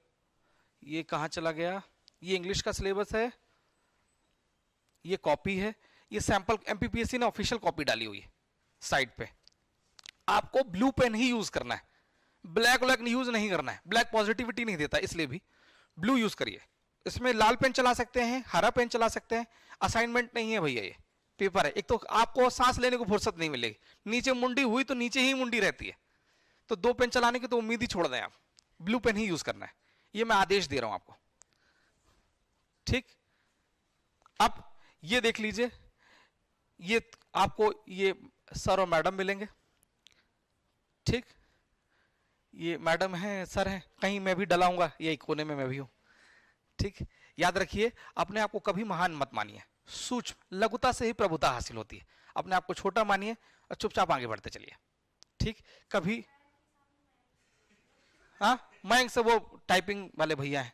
ये कहां चला गया? ये इंग्लिश का सिलेबस है, ये कॉपी है, ये सैंपल एमपीपीएससी ने ऑफिशियल कॉपी डाली हुई है साइड पे। आपको ब्लू पेन ही यूज करना है, ब्लैक यूज नहीं करना है। ब्लैक पॉजिटिविटी नहीं देता, इसलिए भी ब्लू यूज करिए। इसमें लाल पेन चला सकते हैं, हरा पेन चला सकते हैं। असाइनमेंट नहीं है भैया, ये पेपर है। एक तो आपको सांस लेने को फुर्सत नहीं मिलेगी, नीचे मुंडी हुई तो नीचे ही मुंडी रहती है, तो 2 पेन चलाने की तो उम्मीद ही छोड़ दें आप। ब्लू पेन ही यूज करना है, ये मैं आदेश दे रहा हूं आपको। ठीक, अब ये देख लीजिए, ये आपको ये सर और मैडम मिलेंगे। ठीक, ये मैडम है, सर है, कहीं मैं भी डलाऊंगा, यही कोने में मैं भी हूं। ठीक, याद रखिए, अपने आप को कभी महान मत मानिए, सूक्ष्म लघुता से ही प्रभुता हासिल होती है। अपने आप को छोटा मानिए और चुपचाप आगे बढ़ते चलिए। ठीक, कभी मयंक से वो टाइपिंग वाले भैया हैं,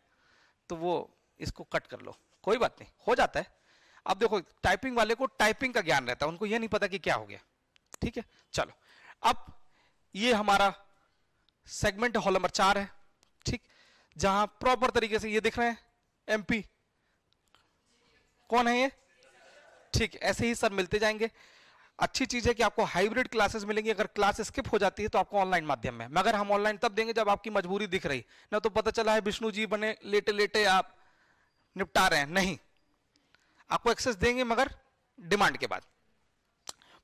तो वो इसको कट कर लो, कोई बात नहीं, हो जाता है। अब देखो, टाइपिंग वाले को टाइपिंग का ज्ञान रहता है, उनको ये नहीं पता कि क्या हो गया। ठीक है, चलो, अब ये हमारा सेगमेंट हॉल नंबर 4 है। ठीक, जहां प्रॉपर तरीके से ये दिख रहे हैं एमपी, कौन है ये? ठीक, ऐसे ही सब मिलते जाएंगे। अच्छी चीज है कि आपको हाइब्रिड क्लासेस मिलेंगी। अगर क्लास स्किप हो जाती है तो आपको ऑनलाइन माध्यम में, मगर हम ऑनलाइन तब देंगे जब आपकी मजबूरी दिख रही, ना तो पता चला है विष्णु जी बने लेटे लेटे आप निपटा रहे हैं। नहीं, आपको एक्सेस देंगे मगर डिमांड के बाद।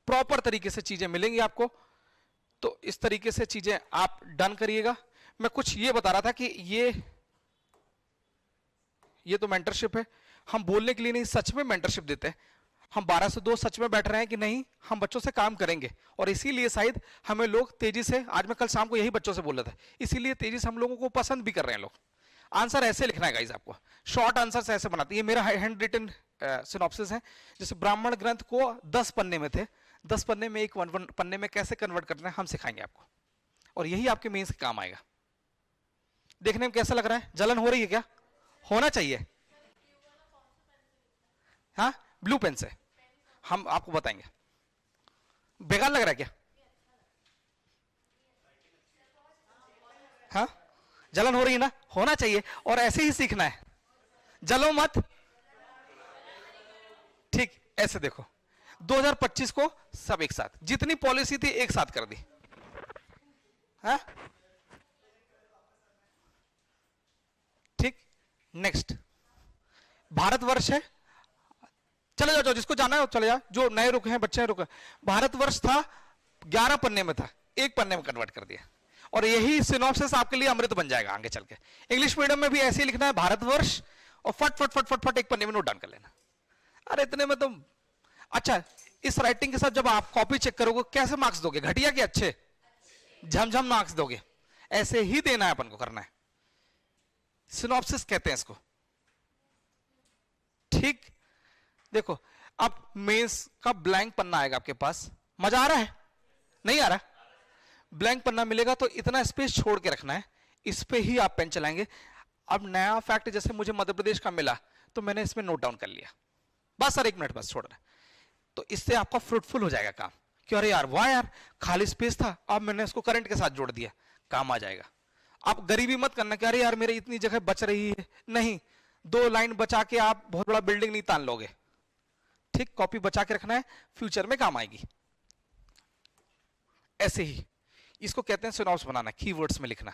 प्रॉपर तरीके से चीजें मिलेंगी आपको, तो इस तरीके से चीजें आप डन करिएगा। मैं कुछ ये बता रहा था कि ये तो मेंटरशिप है, हम बोलने के लिए नहीं, सच में मेंटरशिप देते हैं। हम 12 से 2 सच में बैठ रहे हैं कि नहीं, हम बच्चों से काम करेंगे, और इसीलिए शायद हमें लोग तेजी से, आज मैं कल शाम को यही बच्चों से बोल रहा था, इसीलिए तेजी से हम लोगों को पसंद भी कर रहे हैं लोग। आंसर ऐसे लिखना है गाइस, आपको शॉर्ट आंसर ऐसे बनाते हैं। ये मेरा हैंड रिटन सिनॉप्सिस है। जैसे ब्राह्मण ग्रंथ को 10 पन्ने में थे, 10 पन्ने में एक पन्ने में कैसे कन्वर्ट करना है हम सिखाएंगे आपको, और यही आपके मेंस के काम आएगा। देखने में कैसा लग रहा है? जलन हो रही है क्या? होना चाहिए। हाँ, ब्लू पेन से हम आपको बताएंगे। बेकार लग रहा है क्या? हाँ, जलन हो रही है ना? होना चाहिए, और ऐसे ही सीखना है, जलो मत। ठीक, ऐसे देखो, 2025 को सब एक साथ, जितनी पॉलिसी थी एक साथ कर दी। हाँ, ठीक, नेक्स्ट भारतवर्ष है। चले जाओ, जिसको जाना है चले जाओ, जो नए रुके हैं बच्चे रुके। भारतवर्ष था 11 पन्ने में था, 1 पन्ने में कन्वर्ट कर दिया, और यही सिनॉप्सिस आपके लिए अमृत बन जाएगा आगे चल के। इंग्लिश मीडियम में भी ऐसे ही लिखना है, भारतवर्ष, और फट फट फट फट फट 1 पन्ने में नोट डाउन कर लेना। अरे इतने में तो अच्छा। इस राइटिंग के साथ जब आप कॉपी चेक करोगे कैसे मार्क्स दोगे? घटिया के अच्छे? झमझम मार्क्स दोगे। ऐसे ही देना है, अपन को करना है, सिनॉप्सिस कहते हैं इसको। ठीक, देखो अब मेंस का ब्लैंक पन्ना आएगा आपके पास, मजा आ रहा है? नहीं आ रहा? ब्लैंक पन्ना मिलेगा तो इतना स्पेस छोड़ के रखना है, इस पे ही आप पेन चलाएंगे। अब नया फैक्ट जैसे मुझे मध्य प्रदेश का मिला तो मैंने इसमें नोट डाउन कर लिया, बस सर 1 मिनट बस छोड़ रहा है, तो इससे आपका फ्रूटफुल हो जाएगा काम। कि अरे यार वाह यार खाली स्पेस था, अब मैंने इसको करंट के साथ जोड़ दिया, काम आ जाएगा। आप गरीबी मत करना कि अरे यार मेरी इतनी जगह बच रही है, नहीं, 2 लाइन बचा के आप बहुत बड़ा बिल्डिंग नहीं तान लोगे। ठीक, कॉपी बचा के रखना है, फ्यूचर में काम आएगी। ऐसे ही इसको कहते हैं सिनॉप्स बनाना, कीवर्ड्स में लिखना।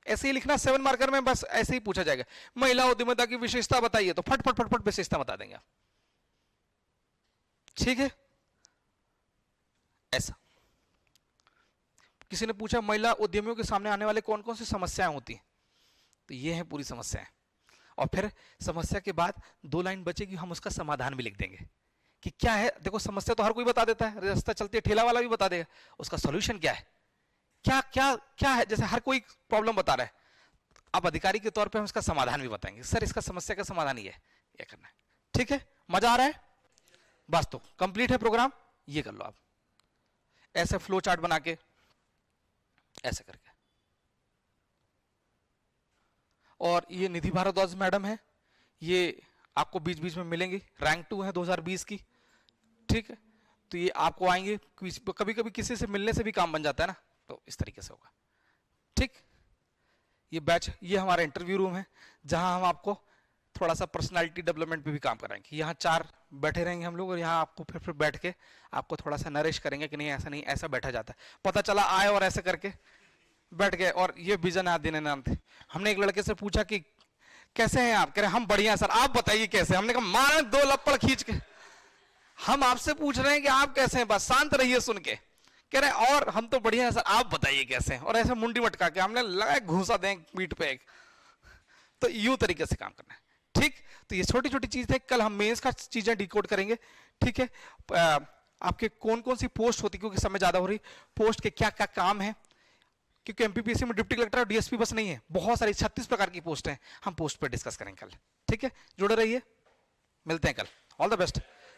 ऐसे ही लिखना 7 मार्कर में, बस ऐसे ही पूछा जाएगा महिला उद्यमिता की विशेषता बताइए, तो फट फट फट फट विशेषता बता देंगे। ठीक है, ऐसा। किसी ने पूछा महिला उद्यमियों के सामने आने वाले कौन कौन सी समस्याएं होती हैं, तो ये है पूरी समस्याएं। और फिर समस्या के बाद 2 लाइन बचेगी, हम उसका समाधान भी लिख देंगे कि क्या है। देखो समस्या तो हर कोई बता देता है, रास्ता चलते ठेला वाला भी बता देगा, उसका सॉल्यूशन क्या है, क्या क्या क्या है। जैसे हर कोई प्रॉब्लम बता रहा है, अब अधिकारी के तौर पे हम इसका समाधान भी बताएंगे, सर इसका समस्या का समाधान ये है, ये करना है। ठीक है, मजा आ रहा है? बस तो कंप्लीट है प्रोग्राम, ये कर लो आप ऐसे फ्लो चार्ट बना के, ऐसे करके। और ये निधि भारद्वाज मैडम है, ये आपको बीच बीच में मिलेंगी, रैंक 2 है 2020 की। ठीक है, तो ये आपको आएंगे, कभी कभी किसी से मिलने से भी काम बन जाता है ना, तो इस तरीके से होगा। ठीक, ये बैच, ये हमारा इंटरव्यू रूम है जहां हम आपको थोड़ा सा पर्सनालिटी डेवलपमेंट पे भी काम कराएंगे। यहाँ 4 बैठे रहेंगे हम लोग, और यहाँ आपको फिर बैठ के आपको थोड़ा सा नरिश करेंगे कि नहीं ऐसा नहीं, ऐसा बैठा जाता है। पता चला आए और ऐसे करके बैठ गए, और ये विजन आदित्य थे। हमने एक लड़के से पूछा कि कैसे हैं आप, कह रहे हम बढ़िया सर, आप बताइए कैसे। हमने कहा मार 2 लप्पड़ खींच के, हम आपसे पूछ रहे हैं कि आप कैसे हैं, बस शांत रहिए सुन के। कह रहे और हम तो बढ़िया है सर, आप बताइए कैसे हैं। और ऐसे मुंडी मटका के हमने लगा घूसा दें पीठ पे एक, तो यूं तरीके से काम करना है। ठीक, तो ये छोटी छोटी चीज है, कल हम मेंस का चीजें डिकोड करेंगे। ठीक है, आपके कौन कौन सी पोस्ट होती, क्योंकि समय ज्यादा हो रही, पोस्ट के क्या क्या काम है, क्योंकि एमपीपीएससी में डिप्टी कलेक्टर और डीएसपी बस नहीं है, बहुत सारी 36 प्रकार की पोस्ट हैं, हम पोस्ट पे डिस्कस करेंगे कल। ठीक है, जुड़े रहिए, मिलते हैं कल, ऑल द बेस्ट।